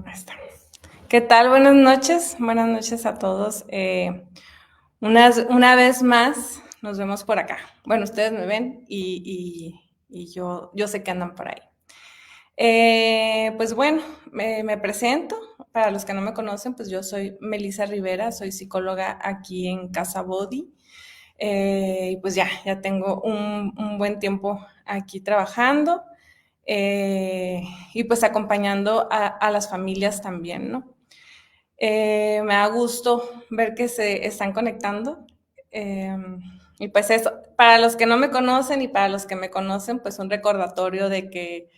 Ahí está. ¿Qué tal? Buenas noches a todos. Una vez más nos vemos por acá. Bueno, ustedes me ven y yo sé que andan por ahí. Pues bueno, me presento. Para los que no me conocen, pues yo soy Melissa Rivera, soy psicóloga aquí en Casa Body. Y pues ya tengo un buen tiempo aquí trabajando y pues acompañando a las familias también, ¿no? Me da gusto ver que se están conectando. Eh, y pues eso, para los que no me conocen y para los que me conocen, pues un recordatorio de que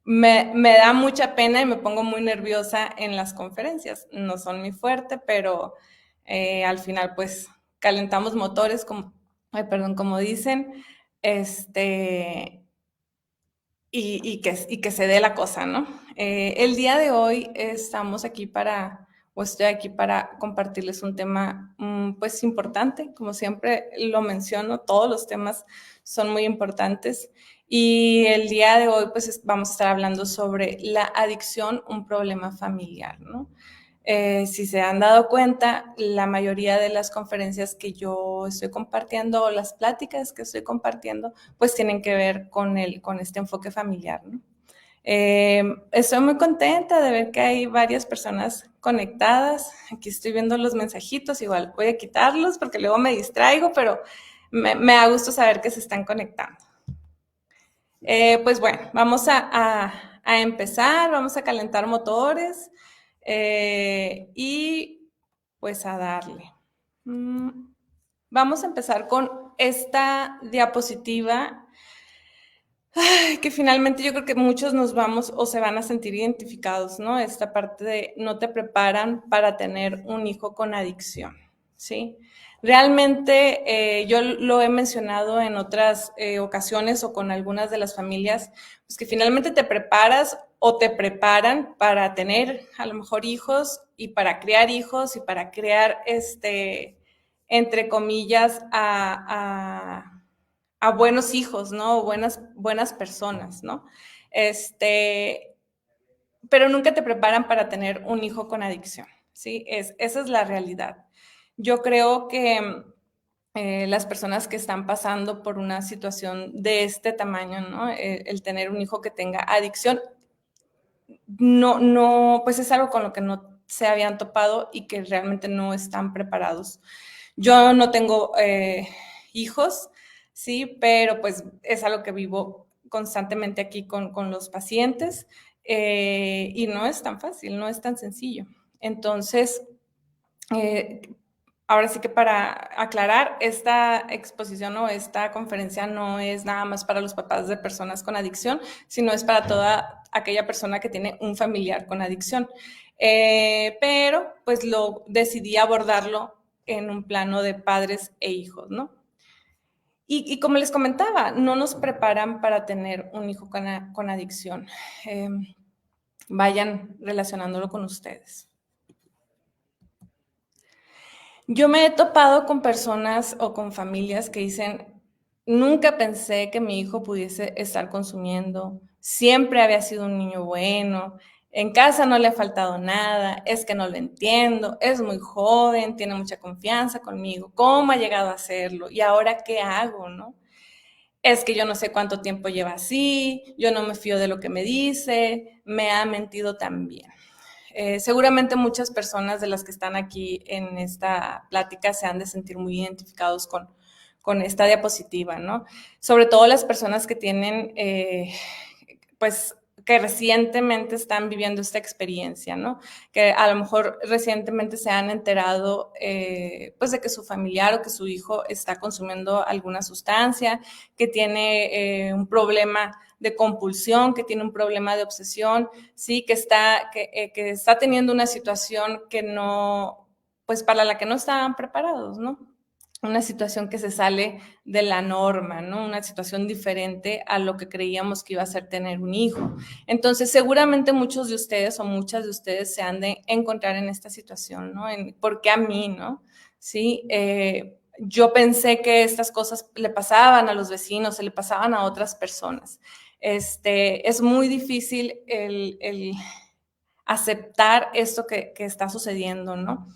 me da mucha pena y me pongo muy nerviosa en las conferencias. No son mi fuerte, pero al final pues calentamos motores, como dicen, este, y que se dé la cosa, ¿no? El día de hoy estoy aquí para compartirles un tema pues importante, como siempre lo menciono, todos los temas son muy importantes y el día de hoy pues vamos a estar hablando sobre la adicción, un problema familiar, ¿no? Si se han dado cuenta, la mayoría de las conferencias que yo estoy compartiendo o las pláticas que estoy compartiendo, pues tienen que ver con este enfoque familiar, ¿no? Estoy muy contenta de ver que hay varias personas conectadas. Aquí estoy viendo los mensajitos, igual voy a quitarlos porque luego me distraigo, pero me da gusto saber que se están conectando. Pues bueno, vamos a empezar, vamos a calentar motores y pues a darle. Vamos a empezar con esta diapositiva que finalmente yo creo que muchos nos vamos o se van a sentir identificados, ¿no? Esta parte de no te preparan para tener un hijo con adicción, ¿sí? Realmente yo lo he mencionado en otras ocasiones o con algunas de las familias, pues que finalmente te preparas o te preparan para tener a lo mejor hijos y para criar hijos y para crear, entre comillas, a buenos hijos, ¿no? O buenas personas, ¿no? Pero nunca te preparan para tener un hijo con adicción, ¿sí? Esa es la realidad. Yo creo que las personas que están pasando por una situación de este tamaño, ¿no? El tener un hijo que tenga adicción, no, pues es algo con lo que no se habían topado y que realmente no están preparados. Yo no tengo hijos, sí, pero pues es algo que vivo constantemente aquí con los pacientes y no es tan fácil, no es tan sencillo. Entonces, ahora sí que para aclarar, esta exposición o esta conferencia no es nada más para los papás de personas con adicción, sino es para toda aquella persona que tiene un familiar con adicción. Pero pues decidí abordarlo en un plano de padres e hijos, ¿no? Y como les comentaba, no nos preparan para tener un hijo con adicción. Vayan relacionándolo con ustedes. Yo me he topado con personas o con familias que dicen, nunca pensé que mi hijo pudiese estar consumiendo, siempre había sido un niño bueno, en casa no le ha faltado nada, es que no lo entiendo, es muy joven, tiene mucha confianza conmigo, ¿cómo ha llegado a hacerlo? ¿Y ahora qué hago, no? Es que yo no sé cuánto tiempo lleva así, yo no me fío de lo que me dice, me ha mentido también. Seguramente muchas personas de las que están aquí en esta plática se han de sentir muy identificados con esta diapositiva, ¿no? Sobre todo las personas que tienen, pues, que recientemente están viviendo esta experiencia, ¿no? Que a lo mejor recientemente se han enterado, pues, de que su familiar o que su hijo está consumiendo alguna sustancia, que tiene un problema de compulsión, que tiene un problema de obsesión, sí, que está teniendo una situación que no, pues para la que no estaban preparados, ¿no? Una situación que se sale de la norma, ¿no? Una situación diferente a lo que creíamos que iba a ser tener un hijo. Entonces, seguramente muchos de ustedes o muchas de ustedes se han de encontrar en esta situación, ¿no? ¿Por qué a mí, no? Sí, yo pensé que estas cosas le pasaban a los vecinos, se le pasaban a otras personas. Es muy difícil el aceptar esto que está sucediendo, ¿no?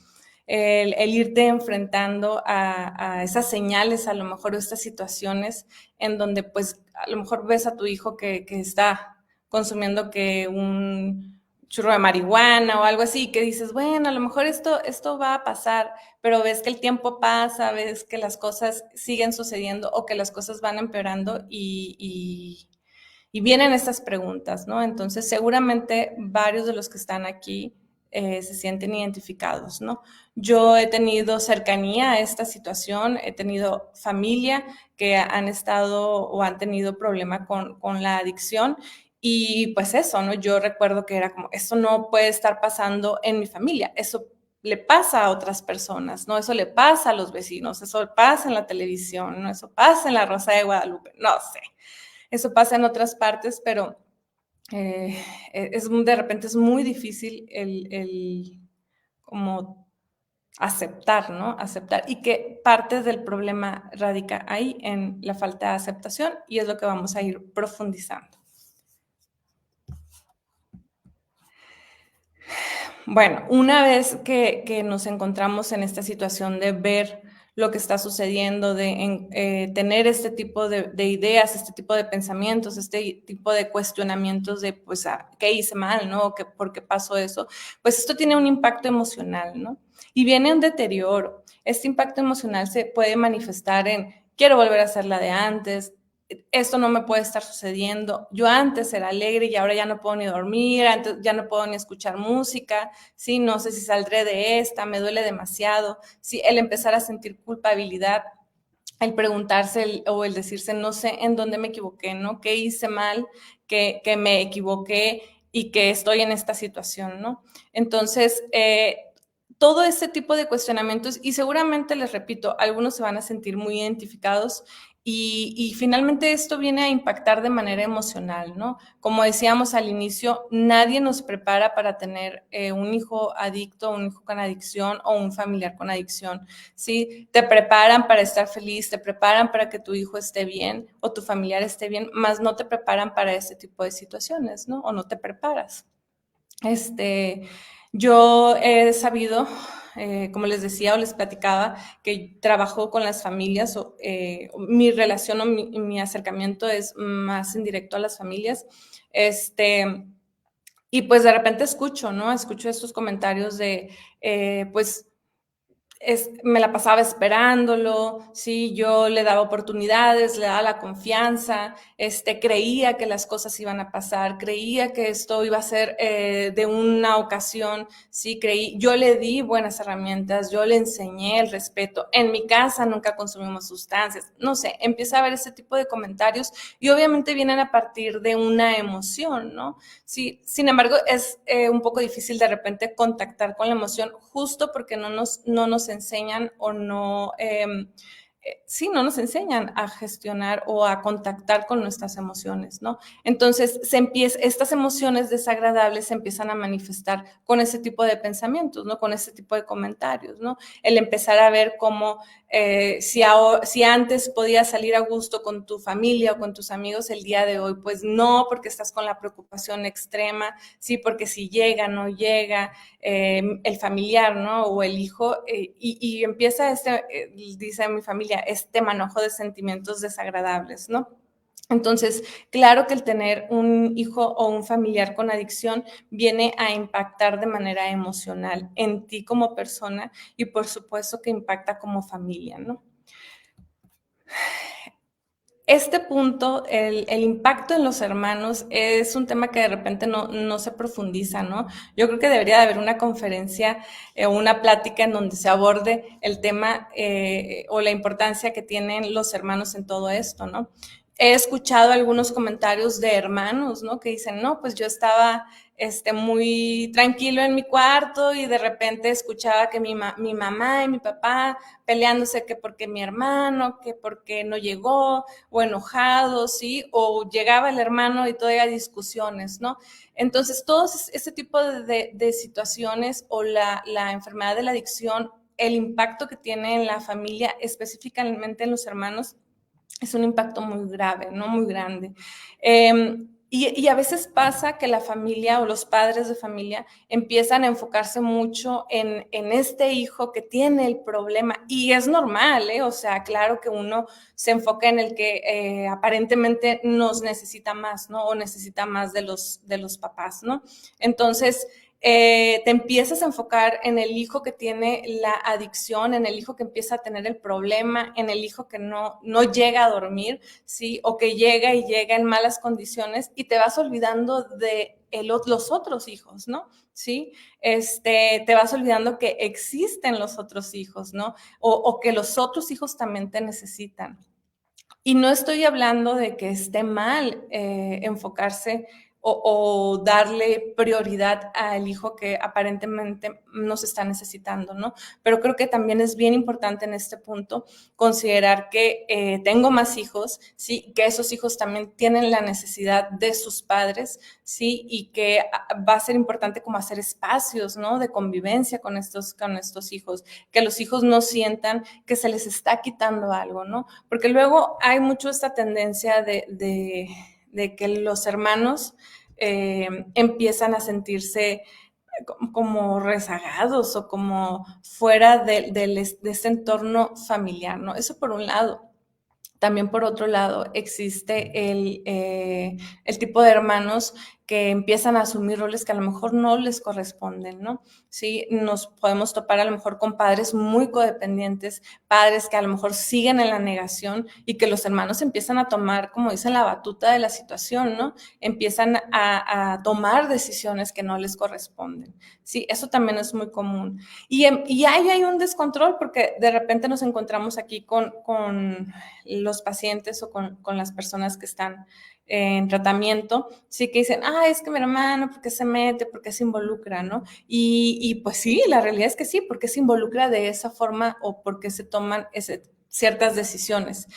El irte enfrentando a esas señales, a lo mejor, estas situaciones en donde, pues, a lo mejor ves a tu hijo que está consumiendo que un churro de marihuana o algo así, que dices, bueno, a lo mejor esto va a pasar, pero ves que el tiempo pasa, ves que las cosas siguen sucediendo o que las cosas van empeorando y vienen estas preguntas, ¿no? Entonces, seguramente varios de los que están aquí se sienten identificados, ¿no? Yo he tenido cercanía a esta situación, he tenido familia que han estado o han tenido problema con la adicción y pues eso, ¿no? Yo recuerdo que era como, esto no puede estar pasando en mi familia, eso le pasa a otras personas, ¿no? Eso le pasa a los vecinos, eso pasa en la televisión, ¿no? Eso pasa en la Rosa de Guadalupe, no sé. Eso pasa en otras partes, pero de repente es muy difícil el como aceptar, ¿no? Aceptar y que parte del problema radica ahí en la falta de aceptación y es lo que vamos a ir profundizando. Bueno, una vez que nos encontramos en esta situación de ver lo que está sucediendo, de tener este tipo de ideas, este tipo de pensamientos, este tipo de cuestionamientos de, pues, ¿qué hice mal, no? ¿Por qué pasó eso? Pues esto tiene un impacto emocional, ¿no? Y viene un deterioro. Este impacto emocional se puede manifestar en, quiero volver a ser la de antes, esto no me puede estar sucediendo. Yo antes era alegre y ahora ya no puedo ni dormir, antes ya no puedo ni escuchar música, ¿sí? No sé si saldré de esta, me duele demasiado, ¿sí? El empezar a sentir culpabilidad, el preguntarse o el decirse, no sé en dónde me equivoqué, ¿no? ¿Qué hice mal? Que me equivoqué y que estoy en esta situación, ¿no? Entonces, todo ese tipo de cuestionamientos y seguramente, les repito, algunos se van a sentir muy identificados y finalmente esto viene a impactar de manera emocional, ¿no? Como decíamos al inicio, nadie nos prepara para tener un hijo adicto, un hijo con adicción o un familiar con adicción, ¿sí? Te preparan para estar feliz, te preparan para que tu hijo esté bien o tu familiar esté bien, más no te preparan para este tipo de situaciones, ¿no? O no te preparas. Yo he sabido, como les decía o les platicaba, que trabajo con las familias, mi relación o mi acercamiento es más indirecto a las familias, y pues de repente escucho, ¿no? Escucho estos comentarios de, pues, me la pasaba esperándolo, sí, yo le daba oportunidades, le daba la confianza, creía que las cosas iban a pasar, creía que esto iba a ser de una ocasión, sí, yo le di buenas herramientas, yo le enseñé el respeto, en mi casa nunca consumimos sustancias, no sé, empieza a haber ese tipo de comentarios y obviamente vienen a partir de una emoción, ¿no? Sí, sin embargo, es un poco difícil de repente contactar con la emoción justo porque no nos enseñan o no, sí, no nos enseñan a gestionar o a contactar con nuestras emociones, ¿no? Entonces, estas emociones desagradables se empiezan a manifestar con ese tipo de pensamientos, ¿no? Con ese tipo de comentarios, ¿no? El empezar a ver cómo si antes podías salir a gusto con tu familia o con tus amigos, el día de hoy, pues no, porque estás con la preocupación extrema, sí, porque si llega, no llega, el familiar, ¿no? O el hijo, y empieza dice mi familia, este manojo de sentimientos desagradables, ¿no? Entonces, claro que el tener un hijo o un familiar con adicción viene a impactar de manera emocional en ti como persona y por supuesto que impacta como familia, ¿no? Este punto, el impacto en los hermanos, es un tema que de repente no se profundiza, ¿no? Yo creo que debería de haber una conferencia o una plática en donde se aborde el tema o la importancia que tienen los hermanos en todo esto, ¿no? He escuchado algunos comentarios de hermanos, ¿no? Que dicen, no, pues yo estaba muy tranquilo en mi cuarto y de repente escuchaba que mi mamá y mi papá peleándose que porque mi hermano, que porque no llegó, o enojados, ¿sí? O llegaba el hermano y todavía discusiones, ¿no? Entonces, todo ese tipo de situaciones o la enfermedad de la adicción, el impacto que tiene en la familia, específicamente en los hermanos, es un impacto muy grave, ¿no? Muy grande. Y a veces pasa que la familia o los padres de familia empiezan a enfocarse mucho en este hijo que tiene el problema. Y es normal, ¿eh? O sea, claro que uno se enfoca en el que aparentemente nos necesita más, ¿no? O necesita más de los papás, ¿no? Entonces, te empiezas a enfocar en el hijo que tiene la adicción, en el hijo que empieza a tener el problema, en el hijo que no llega a dormir, ¿sí? O que llega y llega en malas condiciones y te vas olvidando de los otros hijos, ¿no? ¿Sí? Te vas olvidando que existen los otros hijos, ¿no? O que los otros hijos también te necesitan. Y no estoy hablando de que esté mal enfocarse o darle prioridad al hijo que aparentemente nos está necesitando, ¿no? Pero creo que también es bien importante en este punto considerar que tengo más hijos, ¿sí? Que esos hijos también tienen la necesidad de sus padres, ¿sí? Y que va a ser importante como hacer espacios, ¿no? De convivencia con estos hijos, que los hijos no sientan que se les está quitando algo, ¿no? Porque luego hay mucho esta tendencia de que los hermanos empiezan a sentirse como rezagados o como fuera de este entorno familiar, ¿no? Eso por un lado. También por otro lado existe el tipo de hermanos que empiezan a asumir roles que a lo mejor no les corresponden, ¿no? Sí, nos podemos topar a lo mejor con padres muy codependientes, padres que a lo mejor siguen en la negación y que los hermanos empiezan a tomar, como dicen, la batuta de la situación, ¿no? Empiezan a tomar decisiones que no les corresponden. Sí, eso también es muy común. Y ahí hay un descontrol porque de repente nos encontramos aquí con los pacientes o con las personas que están en tratamiento, sí que dicen, es que mi hermano, ¿por qué se mete? ¿Por qué se involucra? ¿No? Y pues sí, la realidad es que sí, porque se involucra de esa forma o porque se toman ciertas decisiones.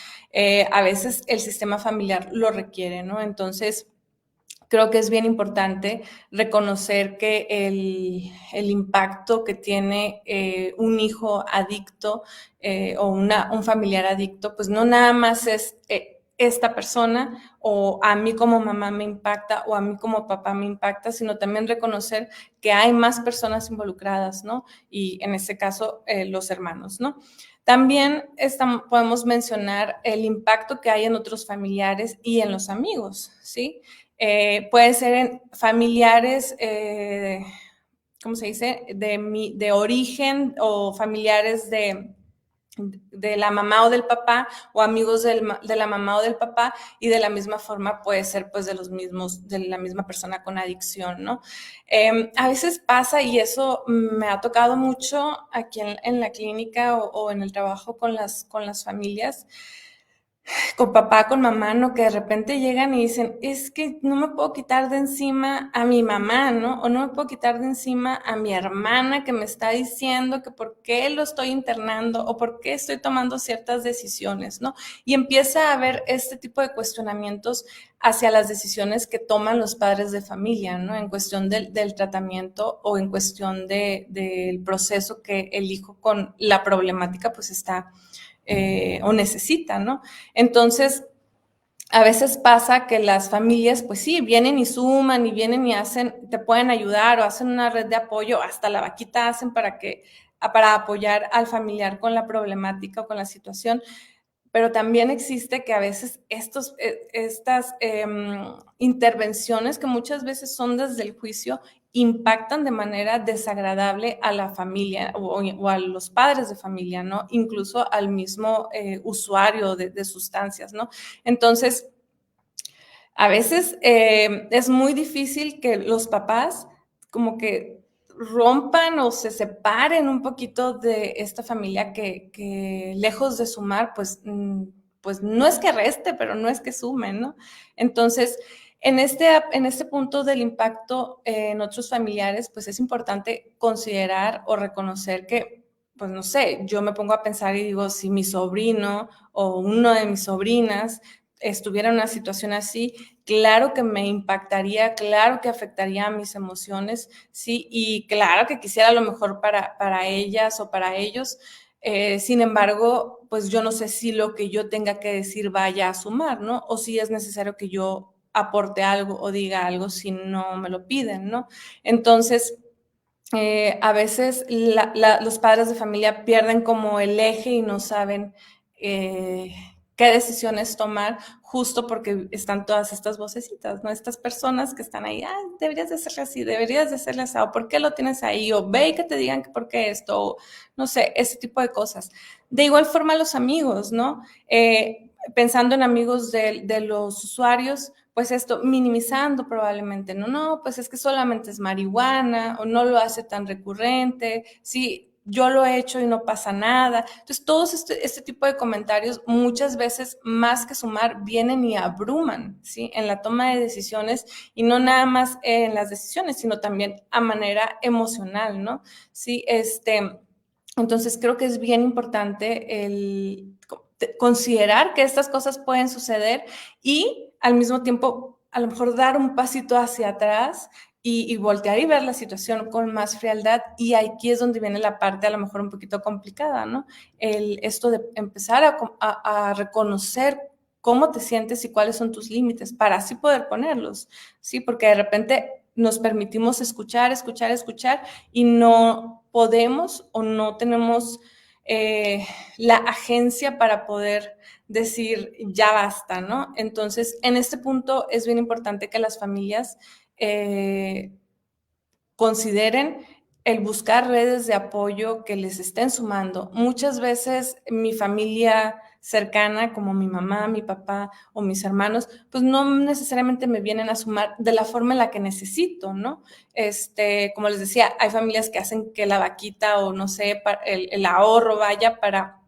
A veces el sistema familiar lo requiere, ¿no? Entonces, creo que es bien importante reconocer que el impacto que tiene un hijo adicto o un familiar adicto, pues no nada más es esta persona o a mí como mamá me impacta o a mí como papá me impacta, sino también reconocer que hay más personas involucradas, ¿no? Y en este caso, los hermanos, ¿no? También podemos mencionar el impacto que hay en otros familiares y en los amigos, ¿sí? Puede ser en familiares, ¿cómo se dice? De origen o familiares de la mamá o del papá o amigos de la mamá o del papá y de la misma forma puede ser pues de la misma persona con adicción, ¿no? A veces pasa y eso me ha tocado mucho aquí en la clínica o en el trabajo con las familias, con papá, con mamá, ¿no? Que de repente llegan y dicen, es que no me puedo quitar de encima a mi mamá, ¿no? O no me puedo quitar de encima a mi hermana que me está diciendo que por qué lo estoy internando o por qué estoy tomando ciertas decisiones, ¿no? Y empieza a haber este tipo de cuestionamientos hacia las decisiones que toman los padres de familia, ¿no? En cuestión del tratamiento o en cuestión del proceso que el hijo con la problemática pues está o necesita, ¿no? Entonces, a veces pasa que las familias, pues sí, vienen y suman y vienen y hacen, te pueden ayudar o hacen una red de apoyo, hasta la vaquita hacen para apoyar al familiar con la problemática o con la situación, pero también existe que a veces estas intervenciones que muchas veces son desde el juicio impactan de manera desagradable a la familia o a los padres de familia, ¿no? Incluso al mismo usuario de sustancias, ¿no? Entonces, a veces es muy difícil que los papás como que rompan o se separen un poquito de esta familia que lejos de sumar, pues no es que reste, pero no es que sume, ¿no? Entonces, en este punto del impacto en otros familiares, pues es importante considerar o reconocer que, pues no sé, yo me pongo a pensar y digo, si mi sobrino o una de mis sobrinas estuviera en una situación así, claro que me impactaría, claro que afectaría a mis emociones, sí, y claro que quisiera lo mejor para ellas o para ellos, Sin embargo, pues yo no sé si lo que yo tenga que decir vaya a sumar, ¿no? O si es necesario que yo aporte algo o diga algo si no me lo piden, ¿no? Entonces, a veces los padres de familia pierden como el eje y no saben qué decisiones tomar, justo porque están todas estas vocecitas, ¿no? Estas personas que están ahí, deberías de hacerle así, deberías de hacerle así, o ¿por qué lo tienes ahí? O ve y que te digan que por qué esto, o no sé, ese tipo de cosas. De igual forma los amigos, ¿no? Pensando en amigos de los usuarios, pues esto, minimizando probablemente, no, pues es que solamente es marihuana o no lo hace tan recurrente, sí, yo lo he hecho y no pasa nada. Entonces, todos este tipo de comentarios muchas veces, más que sumar, vienen y abruman, ¿sí? En la toma de decisiones y no nada más en las decisiones, sino también a manera emocional, ¿no? Sí, entonces creo que es bien importante el considerar que estas cosas pueden suceder y al mismo tiempo a lo mejor dar un pasito hacia atrás y voltear y ver la situación con más frialdad, y aquí es donde viene la parte a lo mejor un poquito complicada, ¿no? Esto de empezar a reconocer cómo te sientes y cuáles son tus límites para así poder ponerlos, ¿sí? Porque de repente nos permitimos escuchar, escuchar, escuchar y no podemos o no tenemos la agencia para poder decir ya basta, ¿no? Entonces, en este punto es bien importante que las familias consideren el buscar redes de apoyo que les estén sumando. Muchas veces mi familia cercana, como mi mamá, mi papá o mis hermanos, pues no necesariamente me vienen a sumar de la forma en la que necesito, ¿no? Como les decía, hay familias que hacen que la vaquita o no sé, el ahorro vaya para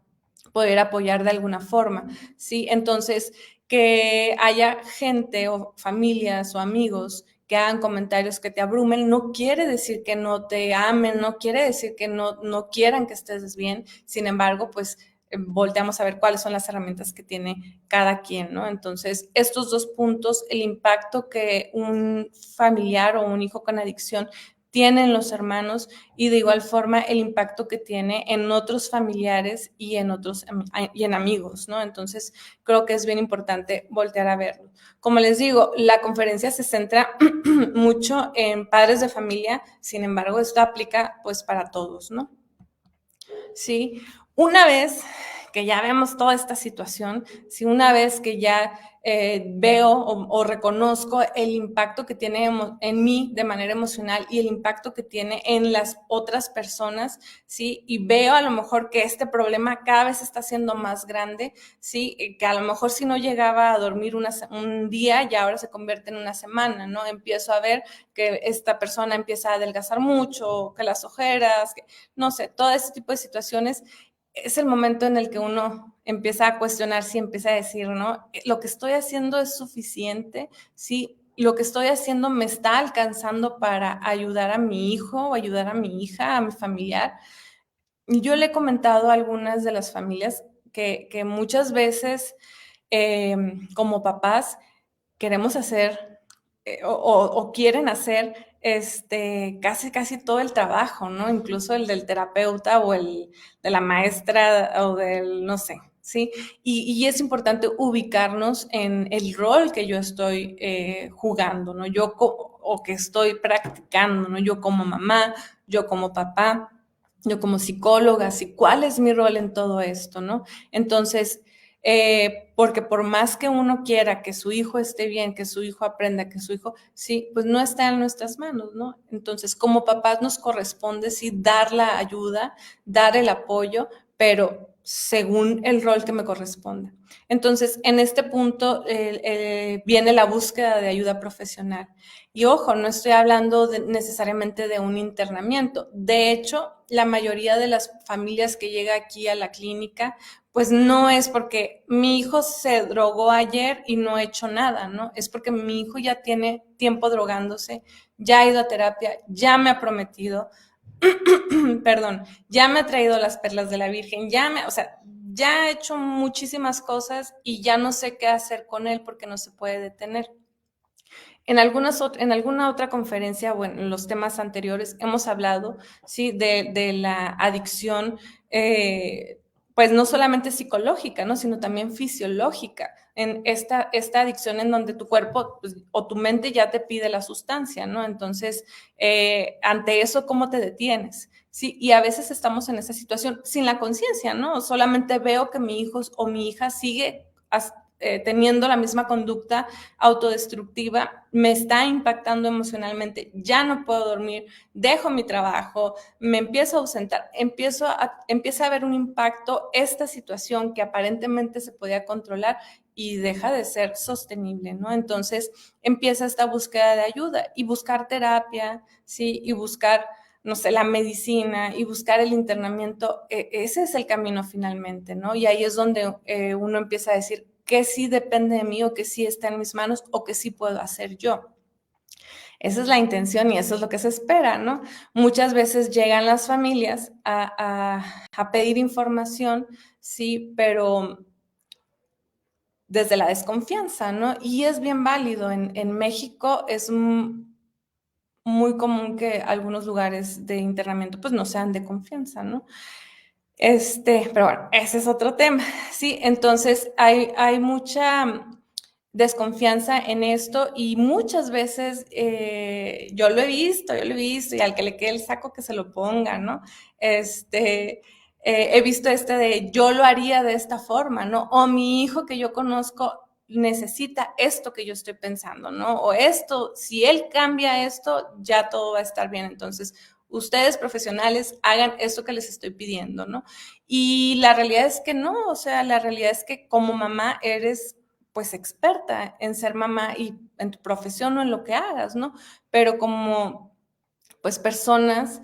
poder apoyar de alguna forma, ¿sí? Entonces, que haya gente o familias o amigos que hagan comentarios que te abrumen, no quiere decir que no te amen, no quiere decir que no quieran que estés bien. Sin embargo, pues volteamos a ver cuáles son las herramientas que tiene cada quien, ¿no? Entonces, estos dos puntos, el impacto que un familiar o un hijo con adicción tiene en los hermanos, y de igual forma el impacto que tiene en otros familiares y en amigos, ¿no? Entonces, creo que es bien importante voltear a verlo. Como les digo, la conferencia se centra mucho en padres de familia, sin embargo, esto aplica pues para todos, ¿no? Sí, una vez que ya vemos toda esta situación, si una vez que ya veo o reconozco el impacto que tiene en mí de manera emocional y el impacto que tiene en las otras personas, ¿sí? Y veo a lo mejor que este problema cada vez está siendo más grande, ¿sí? Que a lo mejor si no llegaba a dormir un día, ya ahora se convierte en una semana, ¿no? Empiezo a ver que esta persona empieza a adelgazar mucho, que las ojeras, que, no sé, todo ese tipo de situaciones. Es el momento en el que uno empieza a cuestionarse y empieza a decir, ¿no? Lo que estoy haciendo es suficiente, ¿sí? Lo que estoy haciendo me está alcanzando para ayudar a mi hijo o ayudar a mi hija, a mi familiar. Y yo le he comentado a algunas de las familias que muchas veces como papás queremos hacer o quieren hacer casi todo el trabajo, ¿no? Incluso el del terapeuta o el de la maestra o del, no sé, ¿sí? Y es importante ubicarnos en el rol que yo estoy jugando, ¿no? O que estoy practicando, ¿no? Yo como mamá, yo como papá, yo como psicóloga, ¿sí? ¿Cuál es mi rol en todo esto, no? Entonces, porque por más que uno quiera que su hijo esté bien, que su hijo aprenda, que su hijo, sí, pues no está en nuestras manos, ¿no? Entonces, como papás nos corresponde, sí, dar la ayuda, dar el apoyo, pero según el rol que me corresponda. Entonces, en este punto viene la búsqueda de ayuda profesional. Y ojo, no estoy hablando necesariamente de un internamiento. De hecho, la mayoría de las familias que llega aquí a la clínica, pues no es porque mi hijo se drogó ayer y no he hecho nada, ¿no? Es porque mi hijo ya tiene tiempo drogándose, ya ha ido a terapia, ya me ha prometido, perdón, ya me ha traído las perlas de la Virgen, o sea, ya ha hecho muchísimas cosas y ya no sé qué hacer con él porque no se puede detener. En alguna otra conferencia o en los temas anteriores hemos hablado, sí, de la adicción, pues no solamente psicológica, ¿no? Sino también fisiológica. En esta adicción en donde tu cuerpo pues, o tu mente ya te pide la sustancia, ¿no? Entonces, ante eso, ¿cómo te detienes? Sí, y a veces estamos en esa situación sin la conciencia, ¿no? Solamente veo que mi hijo o mi hija sigue teniendo la misma conducta autodestructiva, me está impactando emocionalmente, ya no puedo dormir, dejo mi trabajo, me empiezo a ausentar, empieza a haber un impacto, esta situación que aparentemente se podía controlar y deja de ser sostenible, ¿no? Entonces empieza esta búsqueda de ayuda y buscar terapia, ¿sí? Y buscar, no sé, la medicina y buscar el internamiento, ese es el camino finalmente, ¿no? Y ahí es donde uno empieza a decir, que sí depende de mí o que sí está en mis manos o que sí puedo hacer yo. Esa es la intención y eso es lo que se espera, ¿no? Muchas veces llegan las familias a pedir información, sí, pero desde la desconfianza, ¿no? Y es bien válido. En México es muy común que algunos lugares de internamiento pues no sean de confianza, ¿no? Pero bueno, ese es otro tema, ¿sí? Entonces hay mucha desconfianza en esto y muchas veces yo lo he visto y al que le quede el saco que se lo ponga, ¿no? He visto de yo lo haría de esta forma, ¿no? O mi hijo que yo conozco necesita esto que yo estoy pensando, ¿no? O esto, si él cambia esto, ya todo va a estar bien. Entonces, ustedes profesionales hagan esto que les estoy pidiendo, ¿no? Y la realidad es que no, o sea, la realidad es que como mamá eres pues experta en ser mamá y en tu profesión o en lo que hagas, ¿no? Pero como pues personas,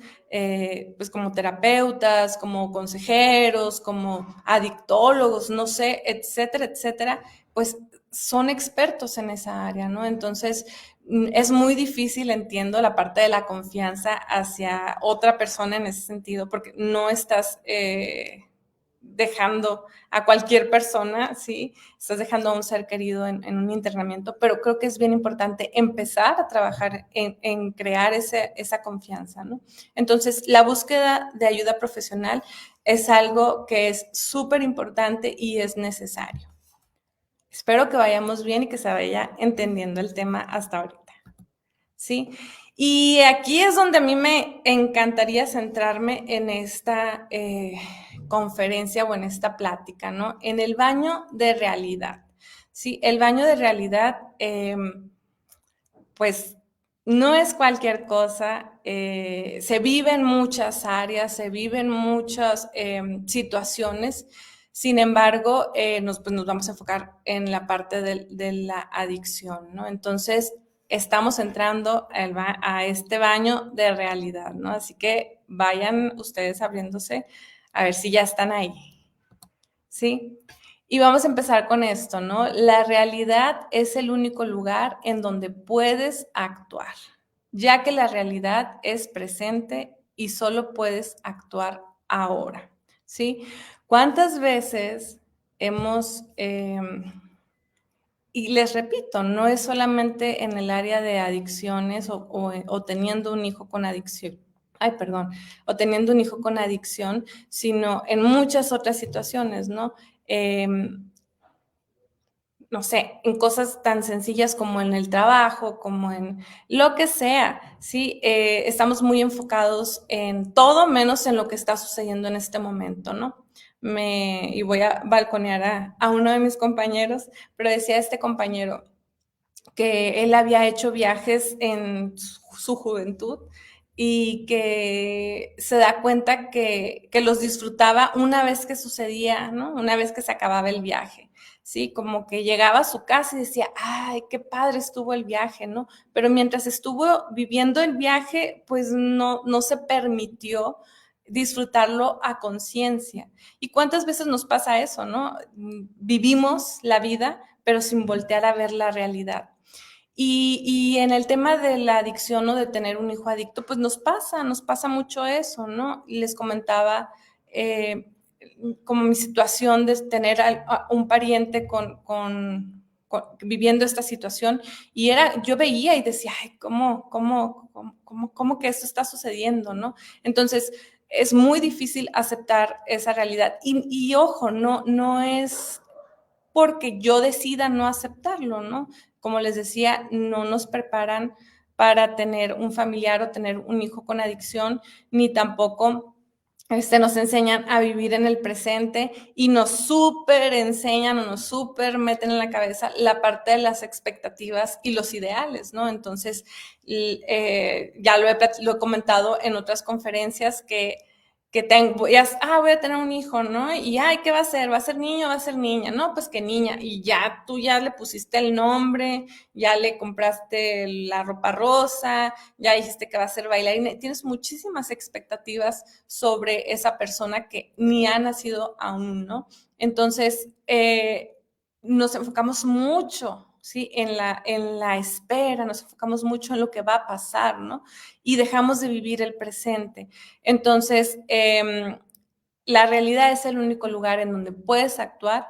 pues como terapeutas, como consejeros, como adictólogos, no sé, etcétera, etcétera, pues son expertos en esa área, ¿no? Entonces, es muy difícil, entiendo, la parte de la confianza hacia otra persona en ese sentido, porque no estás dejando a cualquier persona, ¿sí? Estás dejando a un ser querido en un internamiento, pero creo que es bien importante empezar a trabajar en crear esa confianza, ¿no? Entonces, la búsqueda de ayuda profesional es algo que es súper importante y es necesario. Espero que vayamos bien y que se vaya entendiendo el tema hasta ahorita, ¿sí? Y aquí es donde a mí me encantaría centrarme en esta conferencia o en esta plática, ¿no? En el baño de realidad, ¿sí? El baño de realidad, pues, no es cualquier cosa, se vive en muchas áreas, se vive en muchas situaciones, sin embargo, pues nos vamos a enfocar en la parte de la adicción, ¿no? Entonces, estamos entrando a este baño de realidad, ¿no? Así que vayan ustedes abriéndose a ver si ya están ahí, ¿sí? Y vamos a empezar con esto, ¿no? La realidad es el único lugar en donde puedes actuar, ya que la realidad es presente y solo puedes actuar ahora, ¿sí? ¿Cuántas veces hemos, y les repito, no es solamente en el área de adicciones o teniendo un hijo con adicción, ay, perdón, o teniendo un hijo con adicción, sino en muchas otras situaciones, ¿no? No sé, en cosas tan sencillas como en el trabajo, como en lo que sea, ¿sí? Estamos muy enfocados en todo menos en lo que está sucediendo en este momento, ¿no? Y voy a balconear a uno de mis compañeros, pero decía este compañero que él había hecho viajes en su juventud y que se da cuenta que los disfrutaba una vez que sucedía, ¿no? Una vez que se acababa el viaje, ¿sí? Como que llegaba a su casa y decía, ay, qué padre estuvo el viaje, ¿no? Pero mientras estuvo viviendo el viaje, pues no se permitió disfrutarlo a conciencia. ¿Y cuántas veces nos pasa eso, no? Vivimos la vida, pero sin voltear a ver la realidad. Y en el tema de la adicción o de tener un hijo adicto, pues nos pasa mucho eso, ¿no? Y les comentaba como mi situación de tener a un pariente con viviendo esta situación y yo veía y decía, ay, ¿cómo que esto está sucediendo, ¿no? Entonces, es muy difícil aceptar esa realidad. Y ojo, no es porque yo decida no aceptarlo, ¿no? Como les decía, no nos preparan para tener un familiar o tener un hijo con adicción, ni tampoco nos enseñan a vivir en el presente y nos súper enseñan o nos súper meten en la cabeza la parte de las expectativas y los ideales, ¿no? Entonces, ya lo he comentado en otras conferencias que voy a tener un hijo, ¿no? Y, ay, ¿qué va a ser? ¿Va a ser niño o va a ser niña? No, pues que niña. Y ya tú ya le pusiste el nombre, ya le compraste la ropa rosa, ya dijiste que va a ser bailarina. Tienes muchísimas expectativas sobre esa persona que ni ha nacido aún, ¿no? Entonces, nos enfocamos mucho, ¿sí? En la espera, nos enfocamos mucho en lo que va a pasar, ¿no? Y dejamos de vivir el presente. Entonces, la realidad es el único lugar en donde puedes actuar,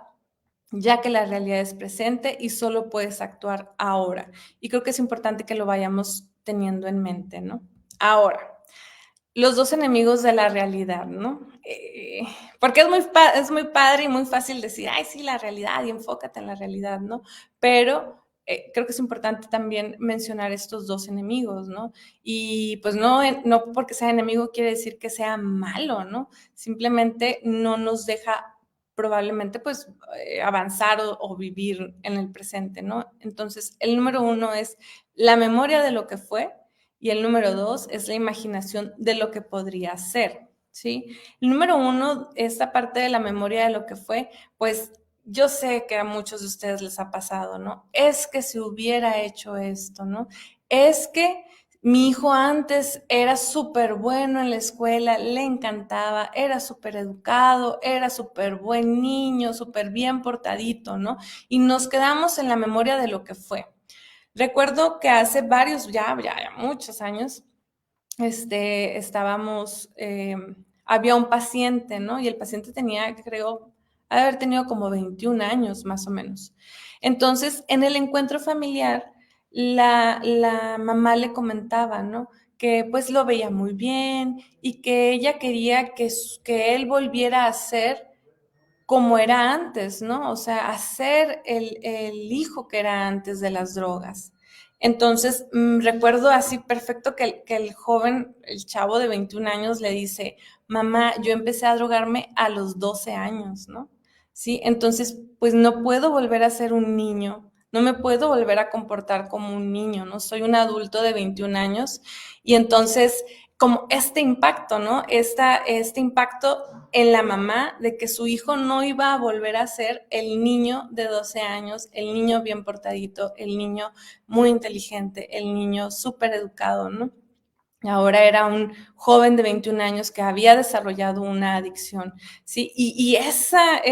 ya que la realidad es presente y solo puedes actuar ahora. Y creo que es importante que lo vayamos teniendo en mente, ¿no? Ahora, los dos enemigos de la realidad, ¿no? Porque es muy padre y muy fácil decir, ay, sí, la realidad y enfócate en la realidad, ¿no? Pero creo que es importante también mencionar estos dos enemigos, ¿no? Y pues no porque sea enemigo quiere decir que sea malo, ¿no? Simplemente no nos deja probablemente pues avanzar o vivir en el presente, ¿no? Entonces, el número uno es la memoria de lo que fue, y el número dos es la imaginación de lo que podría ser, ¿sí? El número uno, esta parte de la memoria de lo que fue, pues yo sé que a muchos de ustedes les ha pasado, ¿no? Es que si hubiera hecho esto, ¿no? Es que mi hijo antes era súper bueno en la escuela, le encantaba, era súper educado, era súper buen niño, súper bien portadito, ¿no? Y nos quedamos en la memoria de lo que fue. Recuerdo que hace varios, ya muchos años, estábamos, había un paciente, ¿no? Y el paciente tenía, creo, haber tenido como 21 años más o menos. Entonces, en el encuentro familiar, la mamá le comentaba, ¿no? Que pues lo veía muy bien y que ella quería que él volviera a ser como era antes, ¿no? O sea, hacer el hijo que era antes de las drogas. Entonces, recuerdo así perfecto que el joven, el chavo de 21 años le dice, mamá, yo empecé a drogarme a los 12 años, ¿no? Sí, entonces, pues no puedo volver a ser un niño, no me puedo volver a comportar como un niño, ¿no? Soy un adulto de 21 años y entonces, como este impacto, ¿no? Este impacto en la mamá de que su hijo no iba a volver a ser el niño de 12 años, el niño bien portadito, el niño muy inteligente, el niño súper educado, ¿no? Ahora era un joven de 21 años que había desarrollado una adicción, ¿sí? Y esa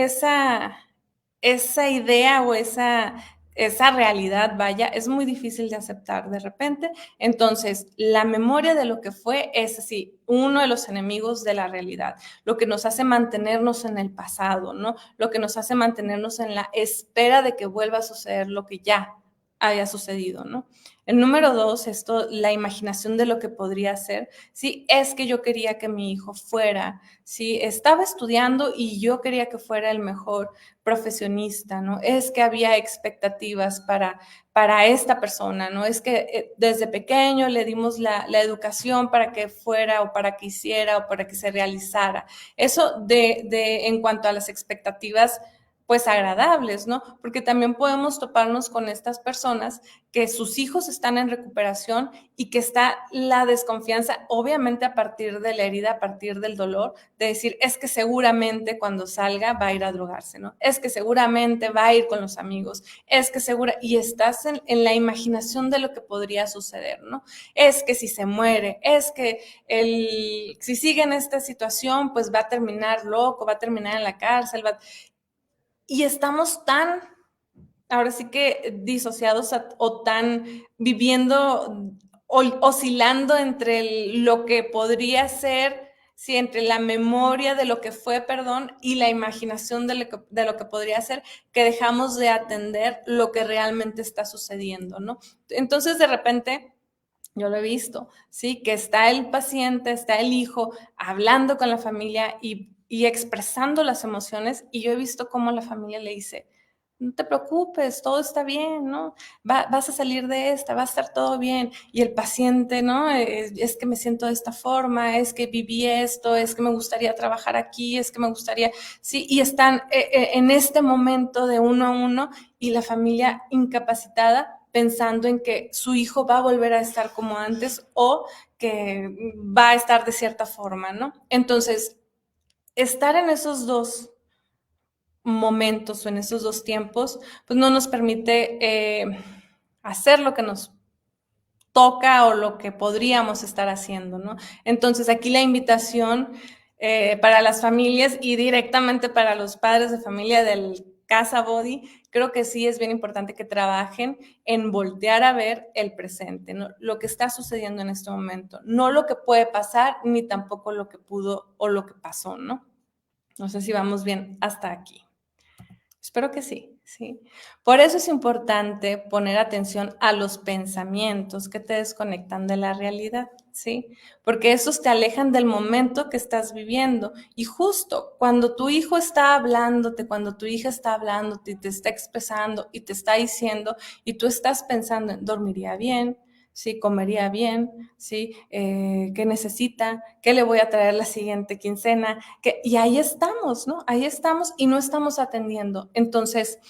idea o esa realidad, vaya, es muy difícil de aceptar de repente. Entonces, la memoria de lo que fue es así, uno de los enemigos de la realidad, lo que nos hace mantenernos en el pasado, ¿no? Lo que nos hace mantenernos en la espera de que vuelva a suceder lo que ya haya sucedido, ¿no? El número dos, la imaginación de lo que podría ser. Sí, es que yo quería que mi hijo fuera, sí, estaba estudiando y yo quería que fuera el mejor profesionista, ¿no? Es que había expectativas para esta persona, ¿no? Es que desde pequeño le dimos la educación para que fuera o para que hiciera o para que se realizara. Eso en cuanto a las expectativas, pues agradables, ¿no? Porque también podemos toparnos con estas personas que sus hijos están en recuperación y que está la desconfianza, obviamente a partir de la herida, a partir del dolor, de decir, es que seguramente cuando salga va a ir a drogarse, ¿no? Es que seguramente va a ir con los amigos, es que y estás en la imaginación de lo que podría suceder, ¿no? Es que si se muere, es que si sigue en esta situación, pues va a terminar loco, va a terminar en la cárcel, y estamos tan, ahora sí que disociados o tan viviendo, oscilando entre lo que podría ser Sí, entre la memoria de lo que fue perdón y la imaginación de lo que podría ser, que dejamos de atender lo que realmente está sucediendo, ¿no? Entonces, de repente, yo lo he visto, ¿sí? Que está el paciente, está el hijo hablando con la familia y expresando las emociones, y yo he visto cómo la familia le dice, no te preocupes, todo está bien, ¿no? Vas a salir de esta, va a estar todo bien. Y el paciente, ¿no? Es que me siento de esta forma, es que viví esto, es que me gustaría trabajar aquí, es que me gustaría, sí, y están en este momento de uno a uno y la familia incapacitada pensando en que su hijo va a volver a estar como antes o que va a estar de cierta forma, ¿no? Entonces, estar en esos dos momentos o en esos dos tiempos, pues no nos permite hacer lo que nos toca o lo que podríamos estar haciendo, ¿no? Entonces, aquí la invitación para las familias y directamente para los padres de familia del Casa Body, creo que sí es bien importante que trabajen en voltear a ver el presente, ¿no? Lo que está sucediendo en este momento, no lo que puede pasar, ni tampoco lo que pudo o lo que pasó, ¿no? No sé si vamos bien hasta aquí. Espero que sí, sí. Por eso es importante poner atención a los pensamientos que te desconectan de la realidad, ¿sí? Porque esos te alejan del momento que estás viviendo. Y justo cuando tu hijo está hablándote, cuando tu hija está hablándote y te está expresando y te está diciendo y tú estás pensando en dormiría bien, sí, comería bien, sí, qué necesita, qué le voy a traer la siguiente quincena, y ahí estamos, ¿no? Ahí estamos y no estamos atendiendo. Entonces,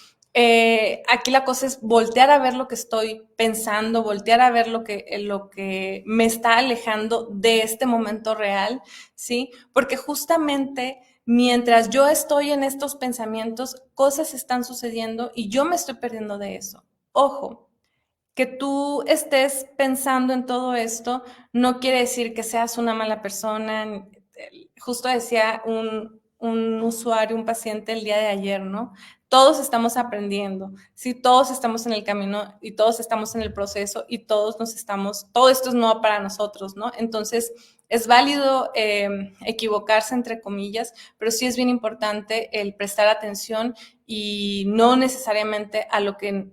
aquí la cosa es voltear a ver lo que estoy pensando, voltear a ver lo que me está alejando de este momento real, ¿sí? Porque justamente mientras yo estoy en estos pensamientos, cosas están sucediendo y yo me estoy perdiendo de eso. Ojo, que tú estés pensando en todo esto no quiere decir que seas una mala persona. Justo decía un usuario, un paciente el día de ayer, ¿no? Todos estamos aprendiendo, sí, todos estamos en el camino y todos estamos en el proceso y todos todo esto es nuevo para nosotros, ¿no? Entonces, es válido equivocarse, entre comillas, pero sí es bien importante el prestar atención y no necesariamente a lo que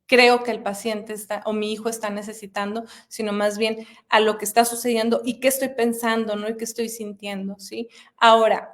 creo que el paciente está o mi hijo está necesitando, sino más bien a lo que está sucediendo y qué estoy pensando, ¿no? Y qué estoy sintiendo, ¿sí? Ahora,